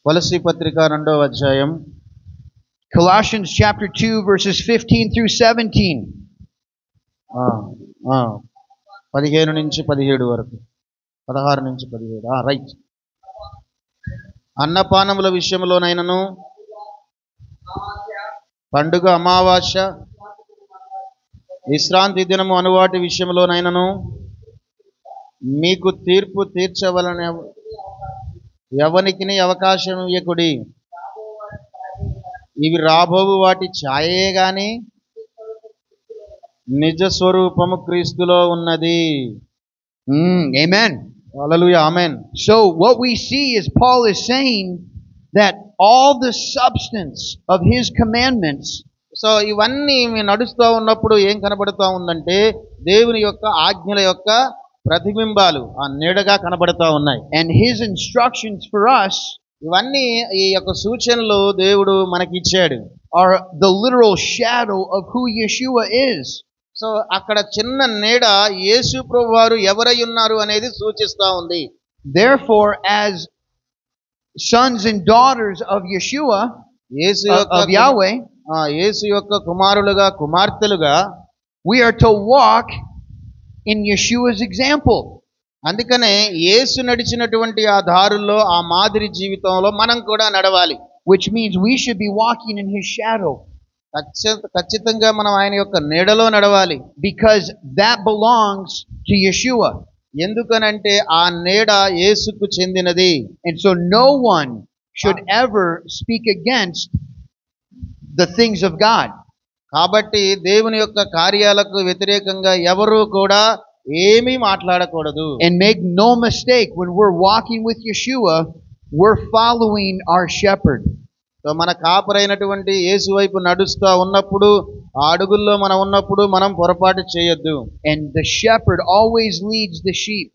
కొలస్సీ పత్రిక 2వ అధ్యాయం. Colossians chapter 2 verses 15 through 17. 15 నుంచి 17 వరకు, 16 నుంచి 17. రైట్. అన్నపానముల విషయంలోనైనను, పండుగ అమావాస్య, విశ్రాంతి దినము అనువాటి విషయంలోనైనను మీకు తీర్పు తీర్చవలన ఎవనికిని అవకాశం ఇయ్యకుడి. ఇవి రాబోవు వాటి ఛాయే గాని నిజ స్వరూపము క్రీస్తులో ఉన్నది. Amen. Hallelujah. Amen. So what we see is Paul is saying that all the substance of his commandments, so ఇవన్నీ మేము నడుస్తూ ఉన్నప్పుడు ఏం కనబడుతూ ఉందంటే దేవుని యొక్క ఆజ్ఞల యొక్క ప్రతిబింబాలు ఆ నీడగా కనబడుతూ ఉన్నాయి. and his instructions for us ఇవన్నీ ఈ యొక్క సూచనలు దేవుడు మనకి ఇచ్చాడు. are the literal shadow of who Yeshua is. So అక్కడ చిన్న నీడ యేసు ప్రభువారు ఎవరై ఉన్నారు అనేది సూచిస్తా ఉంది. Therefore, as sons and daughters of Yeshua, Yesu of Yahweh, యేసు యొక్క కుమారులుగా కుమార్తెలుగా we are to walk in Yeshua's example. అందుకనే యేసు నడిచినటువంటి ఆ దారుల్లో, ఆ మాదిరి జీవితంలో మనం కూడా నడవాలి. Which means we should be walking in his shadow. ఖచ్చితంగా మనం ఆయన యొక్క నీడలో నడవాలి. because that belongs to Yeshua. ఎందుకనంటే ఆ నీడ యేసుకు చెందినది. And so no one should ever speak against the things of God. కాబట్టి దేవుని యొక్క కార్యాలకు వ్యతిరేకంగా ఎవరు కూడా ఏమీ మాట్లాడకూడదు. And make no mistake, when we're walking with Yeshua, we're following our shepherd. So మన కాపరైనటువంటి యేసు వైపు నడుస్తూ ఉన్నప్పుడు ఆ అడుగుల్లో మనం ఉన్నప్పుడు మనం పొరపాటు చేయొద్దు. And the shepherd always leads the sheep.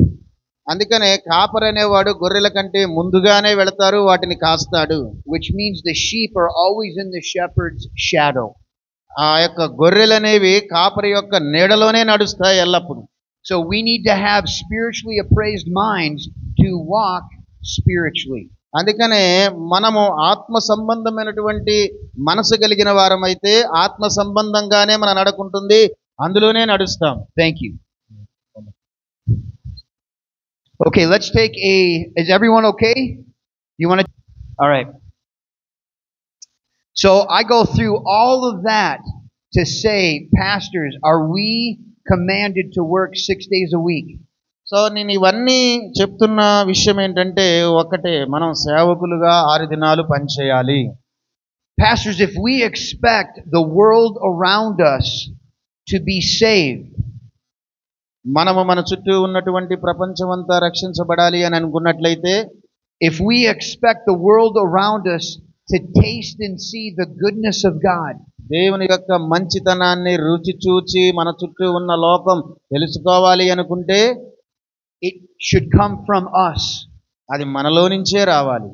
అందుకనే కాపరనేవాడు గొర్రెల కంటే ముందుగానే వెళతారు, వాటిని కాస్తాడు. Which means the sheep are always in the shepherd's shadow. ఆ యొక్క గొర్రెలనేవి కాపరి యొక్క నీడలోనే నడుస్తాయి ఎల్లప్పుడు. So we need to have spiritually appraised minds to walk spiritually. అందుకనే మనము ఆత్మ సంబంధమైనటువంటి మనసు కలిగిన వారమైతే ఆత్మ సంబంధంగానే మన నడకుంటుంది, అందులోనే నడుస్తాం. Thank you. Okay, let's take is everyone okay? You want to? All right. So I go through all of that to say, pastors, are we commanded to work 6 days a week? So నేను ఇవన్నీ చెప్తున్న విషయం ఏంటంటే ఒకటే, మనం సేవకులుగా 6 దినాలు పనిచేయాలి. Pastors, if we expect the world around us to be saved, మనము మన చుట్టూ ఉన్నటువంటి ప్రపంచం అంతా రక్షించబడాలి అని అనుకున్నట్లయితే, if we expect the world around us to taste and see the goodness of God, దేవుని యొక్క మంచితనాన్ని రుచి చూచి మన చుట్టూ ఉన్న లోకం తెలుసుకోవాలి అనుకుంటే, it should come from us. అది మనలో నుంచే రావాలి.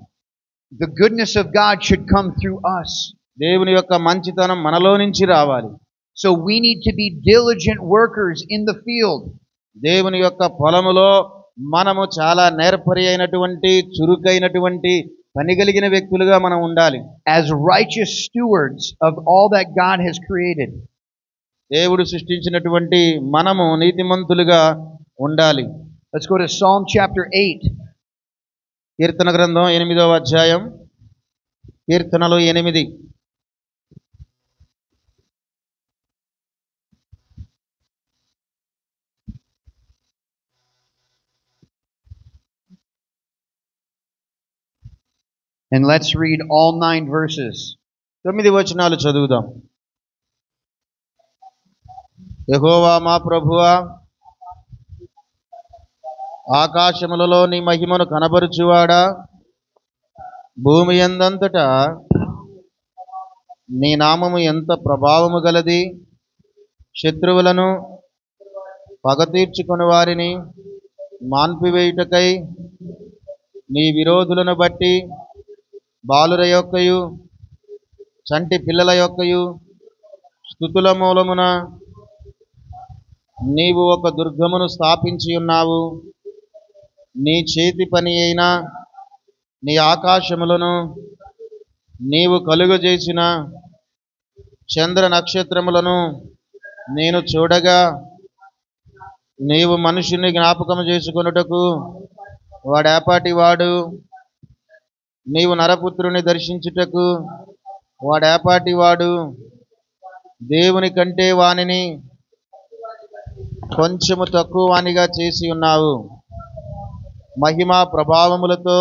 The goodness of God should come through us. దేవుని యొక్క మంచితనం మనలో నుంచి రావాలి. So we need to be diligent workers in the field. దేవుని యొక్క పొలములో మనము చాలా నేర్పరి అయినటువంటి చురుకైనటువంటి పని కలిగిన వ్యక్తులుగా మనం ఉండాలి. As righteous stewards of all that God has created. దేవుడు సృష్టించినటువంటి మనము నీతిమంతులుగా ఉండాలి. Let's go to Psalm chapter 8. కీర్తన గ్రంథం 8వ అధ్యాయం, కీర్తనలు 8. And let's read all 9 verses. 9 వచనాలు చదువుదాం. యెహోవా మా ప్రభువా, ఆకాశములలో నీ మహిమను కనబరుచువాడా, భూమి యందంతటా నీ నామము ఎంత ప్రభావము గలది. శత్రువులను పగ తీర్చుకొని వారిని మాన్పివేయుటకై నీ విరోధులను బట్టి బాలుర యొక్కయు చంటి పిల్లల యొక్కయు స్తుతుల మూలమున నీవు ఒక దుర్గమును స్థాపించి ఉన్నావు. నీ చేతి పని అయిన నీ ఆకాశములను నీవు కలుగజేసిన చంద్ర నక్షత్రములను నేను చూడగా, నీవు మనుషుని జ్ఞాపకం చేసుకొనుటకు వాడేపాటి వాడు, నీవు నరపుత్రుని దర్శించుటకు వాడేపాటి వాడు. దేవుని కంటే వానిని కొంచెము తక్కువ వానిగా చేసి ఉన్నావు. మహిమా ప్రభావములతో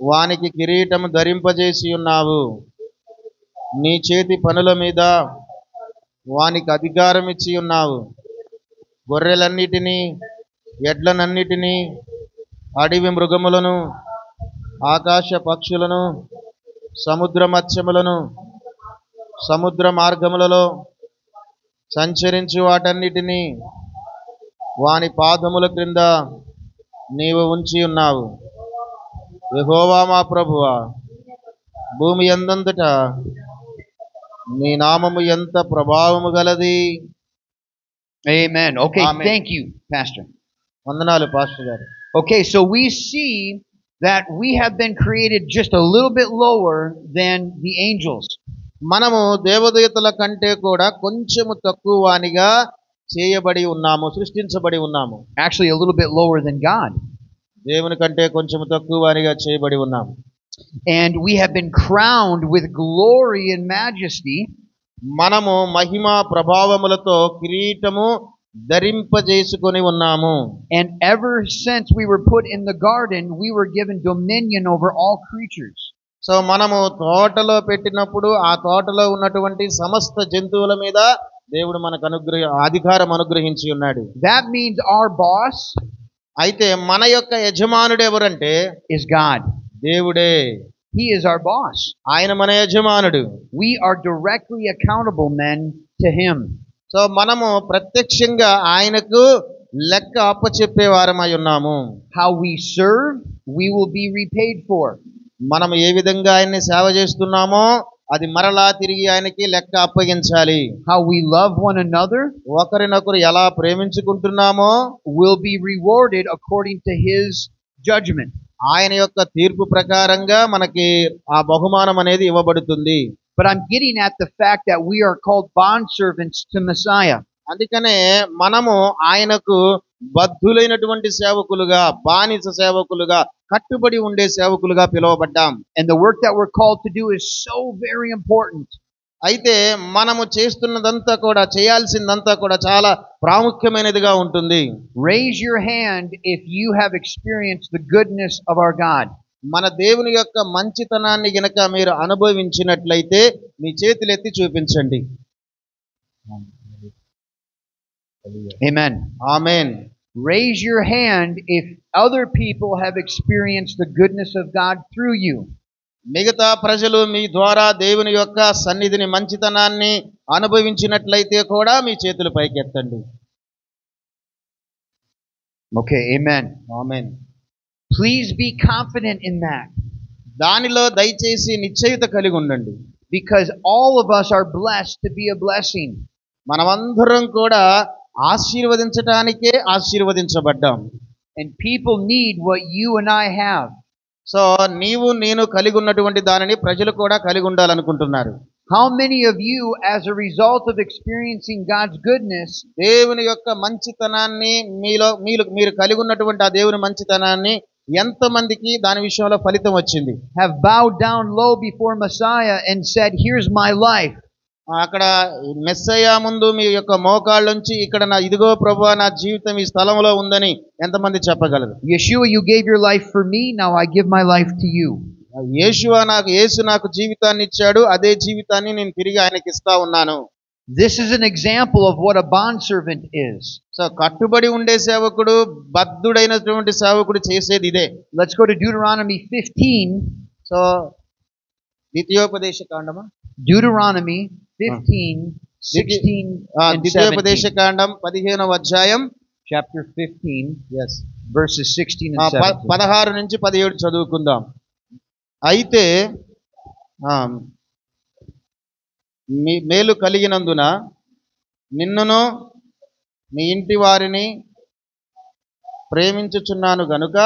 వానికి కిరీటము ధరింపజేసి ఉన్నావు. నీ చేతి పనుల మీద వానికి అధికారం ఇచ్చి ఉన్నావు. గొర్రెలన్నిటినీ, ఎడ్లనన్నిటినీ, అడవి మృగములను, ఆకాశ పక్షులను, సముద్ర మత్స్యములను, సముద్ర మార్గములలో సంచరించు వాటన్నిటినీ వాని పాదముల క్రింద నీవు ఉంచి ఉన్నావు. యెహోవా మా ప్రభువా, భూమి యందంతటా నీ నామము ఎంత ప్రభావము గలది. Amen. Okay, Amen. Thank you, Pastor. వందనాలు పాస్టర్ గారు. Okay, so we see that we have been created just a little bit lower than the angels. మనము దేవదూతల కంటే కూడా కొంచెము తక్కువ వానిగా చేయబడి ఉన్నాము, సృష్టించబడి ఉన్నాము. Actually, a little bit lower than God. దేవుని కంటే కొంచెము తక్కువ వానిగా చేయబడి ఉన్నాము. And we have been crowned with glory and majesty మనము మహిమ ప్రభావములతో కిరీటము ధరింపజేసుకొని ఉన్నాము. and ever since we were put in the garden we were given dominion over all creatures. So మనము తోటలో పెట్టినప్పుడు ఆ తోటలో ఉన్నటువంటి సమస్త జంతువుల మీద దేవుడు మనకు అధికారం అనుగ్రహించి ఉన్నాడు. That means our boss అయితే మన యొక్క యజమానుడు ఎవరంటే is God. దేవుడే. He is our boss. ఆయన మన యజమానుడు. We are directly accountable men to him. So మనము ప్రత్యక్షంగా ఆయనకు లెక్క అప్పచెప్పే వారమై ఉన్నాము. How we serve, we will be repaid for. మనం ఏ విధంగా ఆయన్ని సేవ చేస్తున్నామో అది మరలా తిరిగి ఆయనకి లెక్క అప్పగించాలి. How we love one another, ఒకరినొకరు ఎలా ప్రేమించుకుంటున్నామో will be rewarded according to his judgment. ఆయన యొక్క తీర్పు ప్రకారంగా మనకి ఆ బహుమానం అనేది ఇవ్వబడుతుంది. But I'm getting at the fact that we are called bondservants to Messiah. అందుకనే మనము ఆయనకు బద్ధులైనటువంటి సేవకులుగా, బానిస సేవకులుగా, కట్టుబడి ఉండే సేవకులుగా పిలువబడ్డాం. And the work that we're called to do is so very important. అయితే మనము చేస్తున్నదంతా కూడా, చేయాల్సిందంతా కూడా చాలా ప్రాముఖ్యమైనదిగా ఉంటుంది. Raise your hand if you have experienced the goodness of our God. మన దేవుని యొక్క మంచితనాన్ని గనక మీరు అనుభవించినట్లయితే మీ చేతులెత్తి చూపించండి. Amen. Amen. Raise your hand if other people have experienced the goodness of God through you. మిగతా ప్రజలు మీ ద్వారా దేవుని యొక్క సన్నిధిని, మంచితనాన్ని అనుభవించినట్లయితే కూడా మీ చేతులు పైకెత్తండి. Okay, amen. Amen. Please be confident in that. దానిలో దయచేసి నిశ్చయిత కలిగి ఉండండి. Because all of us are blessed to be a blessing. మనమందరం కూడా ఆశీర్వదించటానికే ఆశీర్వదించబడ్డాం. And people need what you and I have. So నీవు నేను కలిగి ఉన్నటువంటి దానిని ప్రజలు కూడా కలిగి ఉండాలనుకుంటున్నారు. How many of you, as a result of experiencing God's goodness, దేవుని యొక్క మంచితనాన్ని మీరు కలిగి ఉన్నటువంటి ఆ దేవుని మంచితనాన్ని ఎంతమందికి దాని విషయంలో ఫలితం వచ్చింది? have bowed down low before Messiah and said, "Here's my life." అక్కడ మెస్సయ్య ముందు మీ యొక్క మోకాళ్ళుంచి ఇక్కడ ఇదిగో ప్రభువా నా జీవితం ఈ స్థలంలో ఉందని ఎంతమంది చెప్పగలరు? Yeshua, you gave your life for me, now I give my life to you. యేసు నాకు జీవితాన్ని ఇచ్చాడు, అదే జీవితాన్ని నేను తిరిగి ఆయనకి ఇస్తా ఉన్నాను. This is an example of what a bondservant is. So కట్టుబడి ఉండే సేవకుడు, బద్ధుడైనటువంటి సేవకుడు చేసేది ఇదే. Let's go to Deuteronomy 15. So ద్వితీయోపదేశ కాండమా? Deuteronomy 15, 16 and 17. కాండం 15వ అధ్యాయం, Chapter 15, yes, verses 16 and 17. 16 నుంచి 17 చదువుకుందాం. అయితే మేలు కలిగినందున నిన్నును నీ ఇంటి వారిని ప్రేమించుచున్నాను గనుక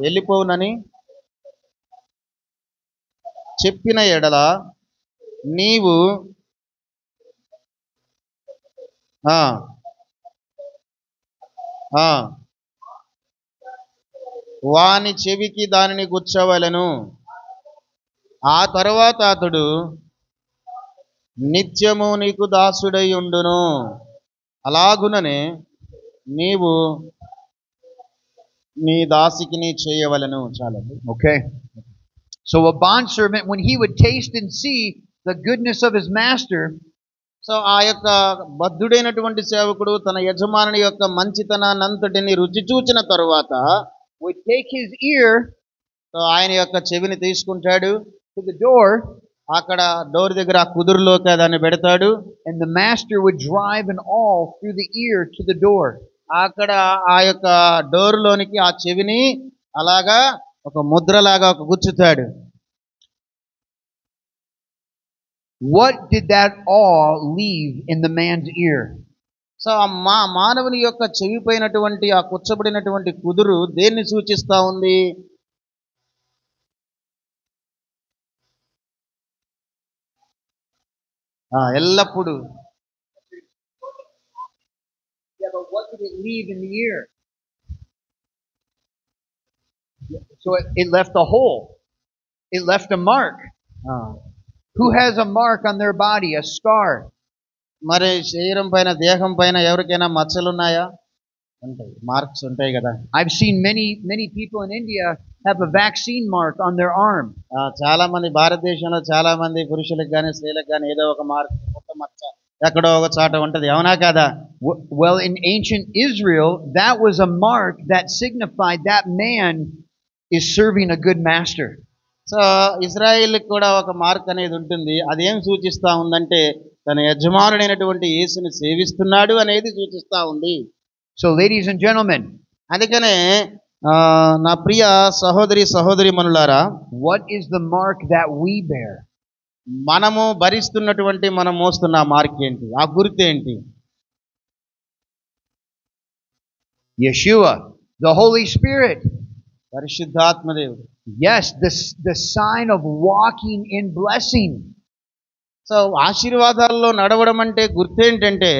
వెళ్ళిపోవునని చెప్పిన ఎడల నీవు వాని చెవికి దానిని గుచ్చవలెను. ఆ తరువాత అతడు నిత్యము నీకు దాసుడై ఉండును. అలాగుననే నీవు నీ దాసికి నీ చేయవలెను. చాలండి. Okay. So a bondservant, when he would taste and see the goodness of his master, so ఆ యొక్క బద్ధుడైనటువంటి సేవకుడు తన యజమానుని యొక్క మంచితనాన్నంతటిని రుచి చూచిన తరువాత would take his ear, so ఆయన యొక్క చెవిని తీసుకుంటాడు, to the door, అక్కడ డోర్ దగ్గర ఆ కుదురులోకి దాన్ని పెడతాడు. and the master would drive an awl through the ear to the door. అక్కడ ఆ యొక్క డోర్లోనికి ఆ చెవిని అలాగా ఒక ముద్రలాగా ఒక గుచ్చుతాడు. What did that awl leave in the man's ear? So ఆ మానవుని యొక్క చెవిపోయినటువంటి ఆ కుచ్చబడినటువంటి కుదురు దేన్ని సూచిస్తా ఉంది? ఎల్లప్పుడు. Yeah, but what did it leave in the ear? So it left a hole. It left a mark. ఆ, Who has a mark on their body, a scar? మరి శరీరం పైన దేహం పైన ఎవరికైనా మచ్చలు ఉన్నాయా? ఉంటాయి, మార్క్స్ ఉంటాయి కదా. I've seen many people in India have a vaccine mark on their arm. చాలా మంది భారతదేశంలో చాలా మంది పురుషులకు కానీ స్త్రీలకు కానీ ఏదో ఒక మార్క్, పుట్ట మచ్చ ఎక్కడో ఒక చోట ఉంటది, అవునా కాదా? Well, in ancient Israel, that was a mark that signified that man is serving a good master. So ఇజ్రాయిల్కి కూడా ఒక మార్క్ అనేది ఉంటుంది. అదేం సూచిస్తా ఉందంటే తన యజమానుడైనటువంటి యేసుని సేవిస్తున్నాడు అనేది సూచిస్తా ఉంది. So, ladies and gentlemen, అందుకనే నా ప్రియ సహోదరి మనులారా, what is the mark that we bear? మనము భరిస్తున్నటువంటి, మనం మోస్తున్న ఆ మార్క్ ఏంటి, ఆ గుర్తు ఏంటి? Yeshua, the Holy Spirit. పరిశుద్ధాత్మదేవుడు. Yes, the sign of walking in blessing. So ఆశీర్వాదాల్లో నడవడం అంటే గుర్తేంటంటే,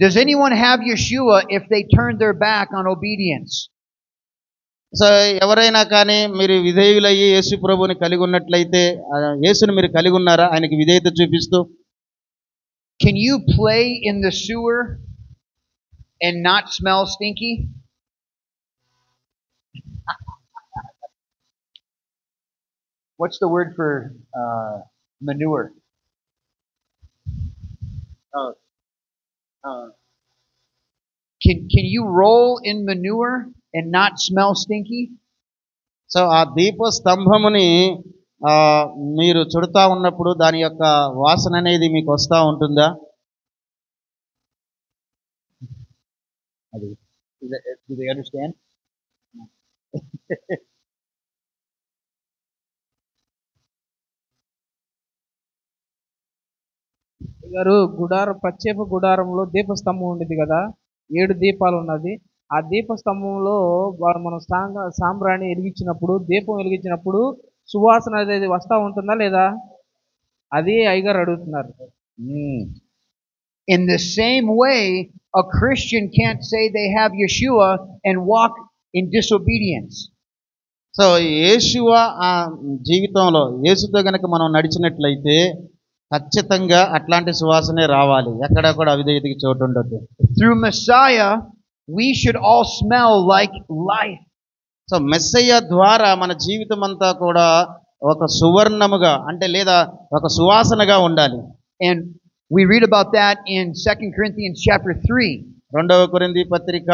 does anyone have Yeshua if they turn their back on obedience? So ఎవరైనా కానీ మీరు విధేయులయ్యి యేసు ప్రభువుని కలిగి ఉన్నట్లయితే, యేసుని మీరు కలిగి ఉన్నారా ఆయనకి విధేయత చూపిస్తూ? Can you play in the sewer and not smell stinky? What's the word for manure? Can you roll in manure and not smell stinky? So ఆ దీప స్తంభముని మీరు చుడతా ఉన్నప్పుడు దాని యొక్క వాసన అనేది మీకు వస్తూ ఉంటుందా? Do they understand? గారు ప్రత్యేక గుడారంలో దీపస్తంభం ఉండేది కదా, 7 దీపాలు ఉన్నది. ఆ దీపస్తంభంలో మనం సాంబ్రాణి వెలిగించినప్పుడు, దీపం వెలిగించినప్పుడు సువాసన అనేది వస్తూ ఉంటుందా లేదా? అది అయ్యగారు అడుగుతున్నారు. In the same way, a Christian can't say they have Yeshua and walk in disobedience. So Yeshua ఆ జీవితంలో యేసుతో గనక మనం నడిచినట్లయితే ఖచ్చితంగా అట్లాంటి సువాసనే రావాలి, ఎక్కడ కూడా అవిధేయతకి చోటు ఉండొద్దు. Through Messiah, we should all smell like life. So Messiah ద్వారా మన జీవితం అంతా కూడా ఒక సువర్ణముగా అంటే లేదా ఒక సువాసనగా ఉండాలి. And we read about that in 2 Corinthians chapter 3. 2వ కొరింథీ పత్రిక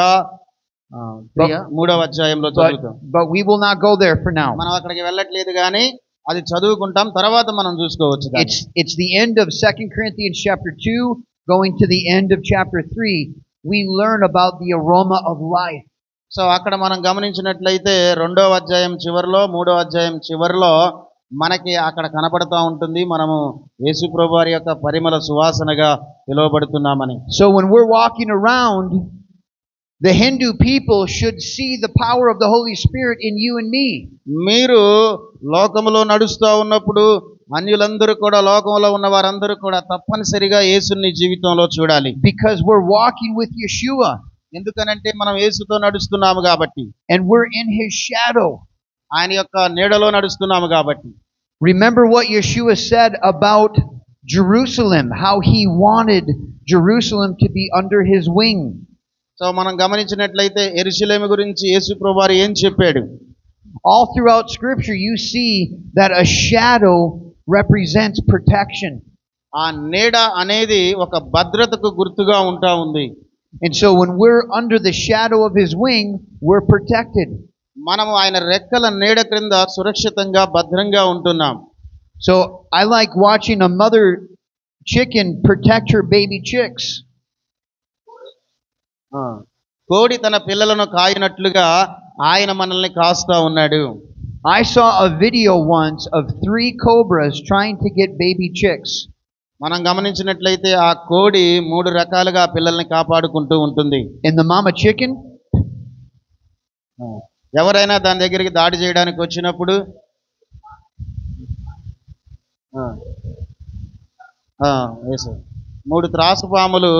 3వ అధ్యాయంలో చదువుతాం. But we will not go there for now. మనం అక్కడికి వెళ్ళట్లేదు కానీ అది చదువుకుంటాం, తర్వాత మనం చూసుకోవచ్చు. It's the end of 2 Corinthians chapter 2 going to the end of chapter 3. We learn about the aroma of life. So అక్కడ మనం గమనించినట్లయితే 2వ అధ్యాయం చివరిలో 3వ అధ్యాయం చివరిలో మనకి అక్కడ కనపడతా ఉంటుంది, మనము యేసు ప్రభువు వారి యొక్క పరిమళ సువాసనగా పిలువబడుతున్నామని. So when we're walking around, the Hindu people should see the power of the Holy Spirit in you and me. మీరు లోకములో నడుస్తూ ఉన్నప్పుడు అన్యులందరూ కూడా, లోకంలో ఉన్న వారందరూ కూడా తప్పనిసరిగా యేసుని జీవితంలో చూడాలి. Because we're walking with Yeshua. ఎందుకనంటే మనం యేసుతో నడుస్తున్నాము కాబట్టి. And we're in his shadow. ఆయన యొక్క నీడలో నడుస్తున్నాము కాబట్టి. Remember what Yeshua said about Jerusalem, how he wanted Jerusalem to be under his wing. So మనం గమనించినట్లయితే యెరూషలేము గురించి యేసు ప్రభువారు ఏం చెప్పాడు? All throughout scripture you see that a shadow represents protection. ఆ నీడ అనేది ఒక భద్రతకు గుర్తుగా ఉంటా ఉంది. And so when we're under the shadow of his wing, we're protected. మనము ఆయన రెక్కల నీడ క్రింద సురక్షితంగా భద్రంగా ఉంటున్నాం. So I like watching a mother chicken protect her baby chicks. కోడి తన పిల్లలను కాయినట్లుగా ఆయన మనల్ని కాస్తా ఉన్నాడు. I saw a video once of 3 cobras trying to get baby chicks. మనం గమనించినట్లయితే ఆ కోడి 3 రకాలుగా పిల్లల్ని కాపాడుకుంటూ ఉంటుంది. And the mama chicken, ఎవరైనా దాని దగ్గరికి దాడి చేయడానికి వచ్చినప్పుడు 3 త్రాసుపాములు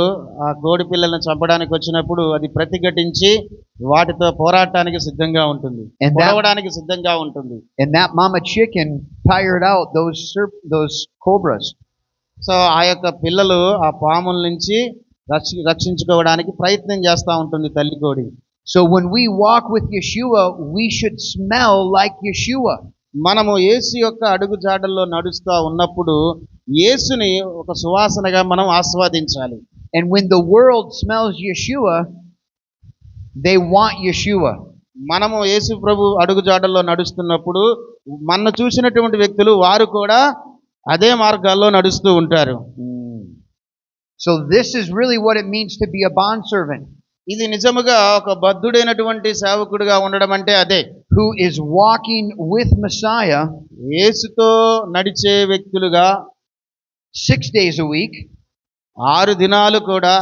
ఆ కోడి పిల్లలను చంపడానికి వచ్చినప్పుడు అది ప్రతిఘటించి వాటితో పోరాటానికి సిద్ధంగా ఉంటుంది, And that- పొడవడానికి సిద్ధంగా ఉంటుంది. And that mama chicken tired out those cobras. So ఆ యొక్క పిల్లలు ఆ పాముల నుంచి రక్షించుకోవడానికి ప్రయత్నం చేస్తూ ఉంటుంది తల్లి కోడి. So when we walk with Yeshua, we should smell like Yeshua. మనము యేసు యొక్క అడుగు జాడల్లో నడుస్తూ ఉన్నప్పుడు యేసుని ఒక సువాసనగా మనం ఆస్వాదించాలి. And when the world smells Yeshua, they want Yeshua. మనము యేసు ప్రభు అడుగు జాడల్లో నడుస్తున్నప్పుడు మన చూసినటువంటి వ్యక్తులు వారు కూడా అదే మార్గాల్లో నడుస్తూ ఉంటారు. So this is really what it means to be a bondservant. ఇది నిజముగా ఒక బద్ధుడైనటువంటి సేవకుడిగా ఉండడం అంటే అదే. Who is walking with Messiah యేసుతో నడిచే వ్యక్తులుగా 6 days a week, 6 దినాలు కూడా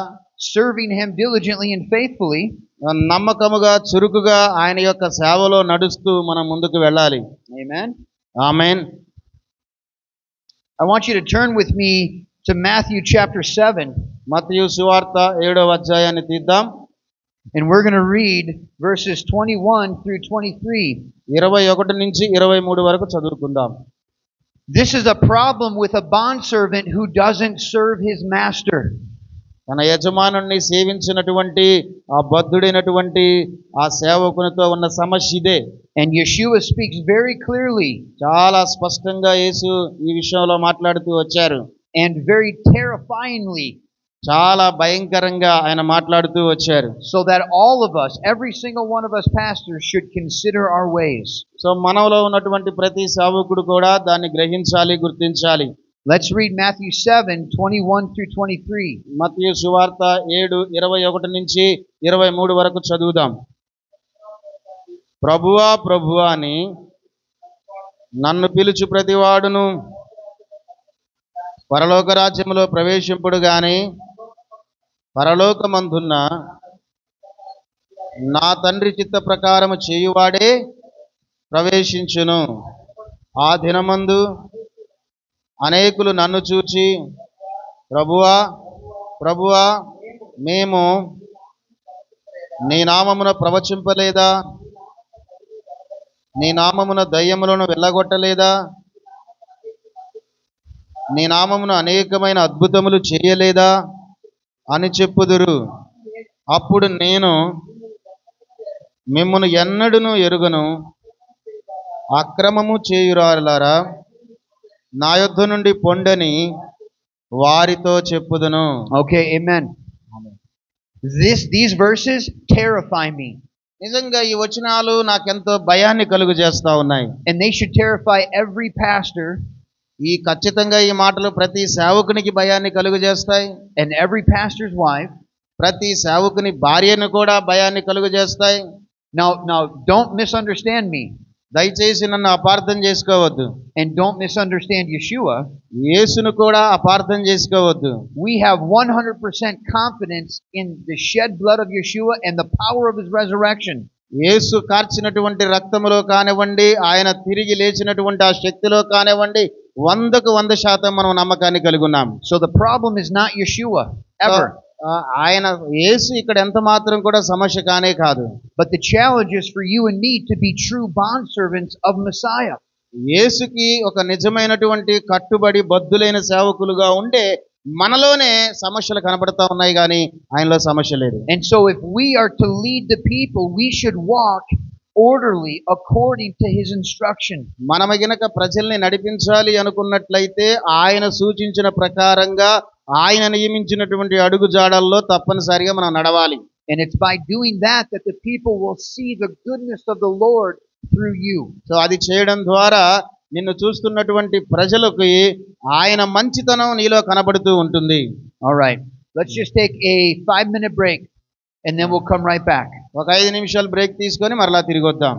serving Him diligently and faithfully, నమ్మకముగా చురుకుగా ఆయన యొక్క సేవలో నడుస్తూ మనం ముందుకు వెళ్ళాలి. Amen. Amen. I want you to turn with me to Matthew chapter 7, మత్తయి సువార్త 7వ అధ్యాయాన్ని తీద్దాం. and we're going to read verses 21 through 23. 21 నుంచి 23 వరకు చదువుకుందాం. This is a problem with a bondservant who doesn't serve his master. తన యజమానుణ్ణి సేవించినటువంటి ఆ బద్ధుడైనటువంటి ఆ సేవకునితో ఉన్న సమస్య ఇదే. And Yeshua speaks very clearly చాలా స్పష్టంగా యేసు ఈ విషయంలో మాట్లాడుతూ వచ్చారు. and very terrifyingly, చాలా భయంకరంగా ఆయన మాట్లాడుతూ వచ్చారు. so that all of us, every single one of us pastors, should consider our ways. So మనలో ఉన్నటువంటి ప్రతి సేవకుడు కూడా దాన్ని గ్రహించాలి, గుర్తించాలి. Let's read Matthew 7, 21 through 23. మత్తయి సువార్త 7:21 నుంచి 23 వరకు చదువుదాం. ప్రభువా ప్రభువా అని నన్ను పిలుచు ప్రతివాడును పరలోక రాజ్యములో ప్రవేశింపుడు గాని పరలోకమందున్న నా తండ్రి చిత్త ప్రకారము చేయువాడే ప్రవేశించును. ఆ దినమందు అనేకులు నన్ను చూచి ప్రభువా ప్రభువా మేము నీ నామమున ప్రవచింపలేదా, నీ నామమున దయ్యములను వెళ్ళగొట్టలేదా, నీ నామమున అనేకమైన అద్భుతములు చేయలేదా అని చెప్పుదురు. అప్పుడు నేను మిమ్మును ఎన్నడును ఎరుగను, అక్రమము చేయురారులారా నా యొద్ద నుండి పొండని వారితో చెప్పుదును. Okay, amen. These verses terrify me. నిజంగా ఈ వచనాలు నాకెంతో భయాన్ని కలుగు చేస్తా ఉన్నాయి. And they should terrify every pastor ఖచ్చితంగా ఈ మాటలు ప్రతి సేవకునికి భయాన్ని కలుగు చేస్తాయి. and every pastor's wife. ప్రతి సేవకుని భార్యను కూడా భయాన్ని కలుగు చేస్తాయి. Now don't misunderstand me. దయచేసి నన్ను అపార్థం చేసుకోవద్దు. And don't misunderstand Yeshua. యేసును కూడా అపార్థం చేసుకోవద్దు. We have 100% confidence in the shed blood of Yeshua and the power of His resurrection. యేసు కార్చినటువంటి రక్తములో కానివ్వండి, ఆయన తిరిగి లేచినటువంటి ఆ శక్తిలో కానివ్వండి, 100% మనం నమ్మకాన్ని కలిగి ఉన్నాం. So the problem is not Yeshua ever. ఆయన యేసు ఇక్కడ ఎంత మాత్రం కూడా సమస్య కానే కాదు. But the challenge is for you and me to be true bondservants of Messiah. యేసుకి ఒక నిజమైనటువంటి కట్టుబడి బద్ధులైన సేవకులుగా ఉండే మనలోనే సమస్యలు కనబడతా ఉన్నాయి కానీ ఆయనలో సమస్య లేదు. And so if we are to lead the people, we should walk orderly according to His instruction. మనము గనుక ప్రజల్ని నడిపించాలి అనుకున్నట్లయితే ఆయన సూచించిన ప్రకారంగా ఆయన నియమించినటువంటి అడుగు జాడల్లో తప్పనిసరిగా మనం నడవాలి. And it's by doing that that the people will see the goodness of the Lord through you. So అది చేయడం ద్వారా నిన్ను చూస్తున్నటువంటి ప్రజలకు ఆయన మంచితనం నీలో కనబడుతూ ఉంటుంది. All right. Let's just take a 5-minute break and then we'll come right back. ఒక 5 నిమిషాలు బ్రేక్ తీసుకొని మరలా తిరిగి వద్దాం.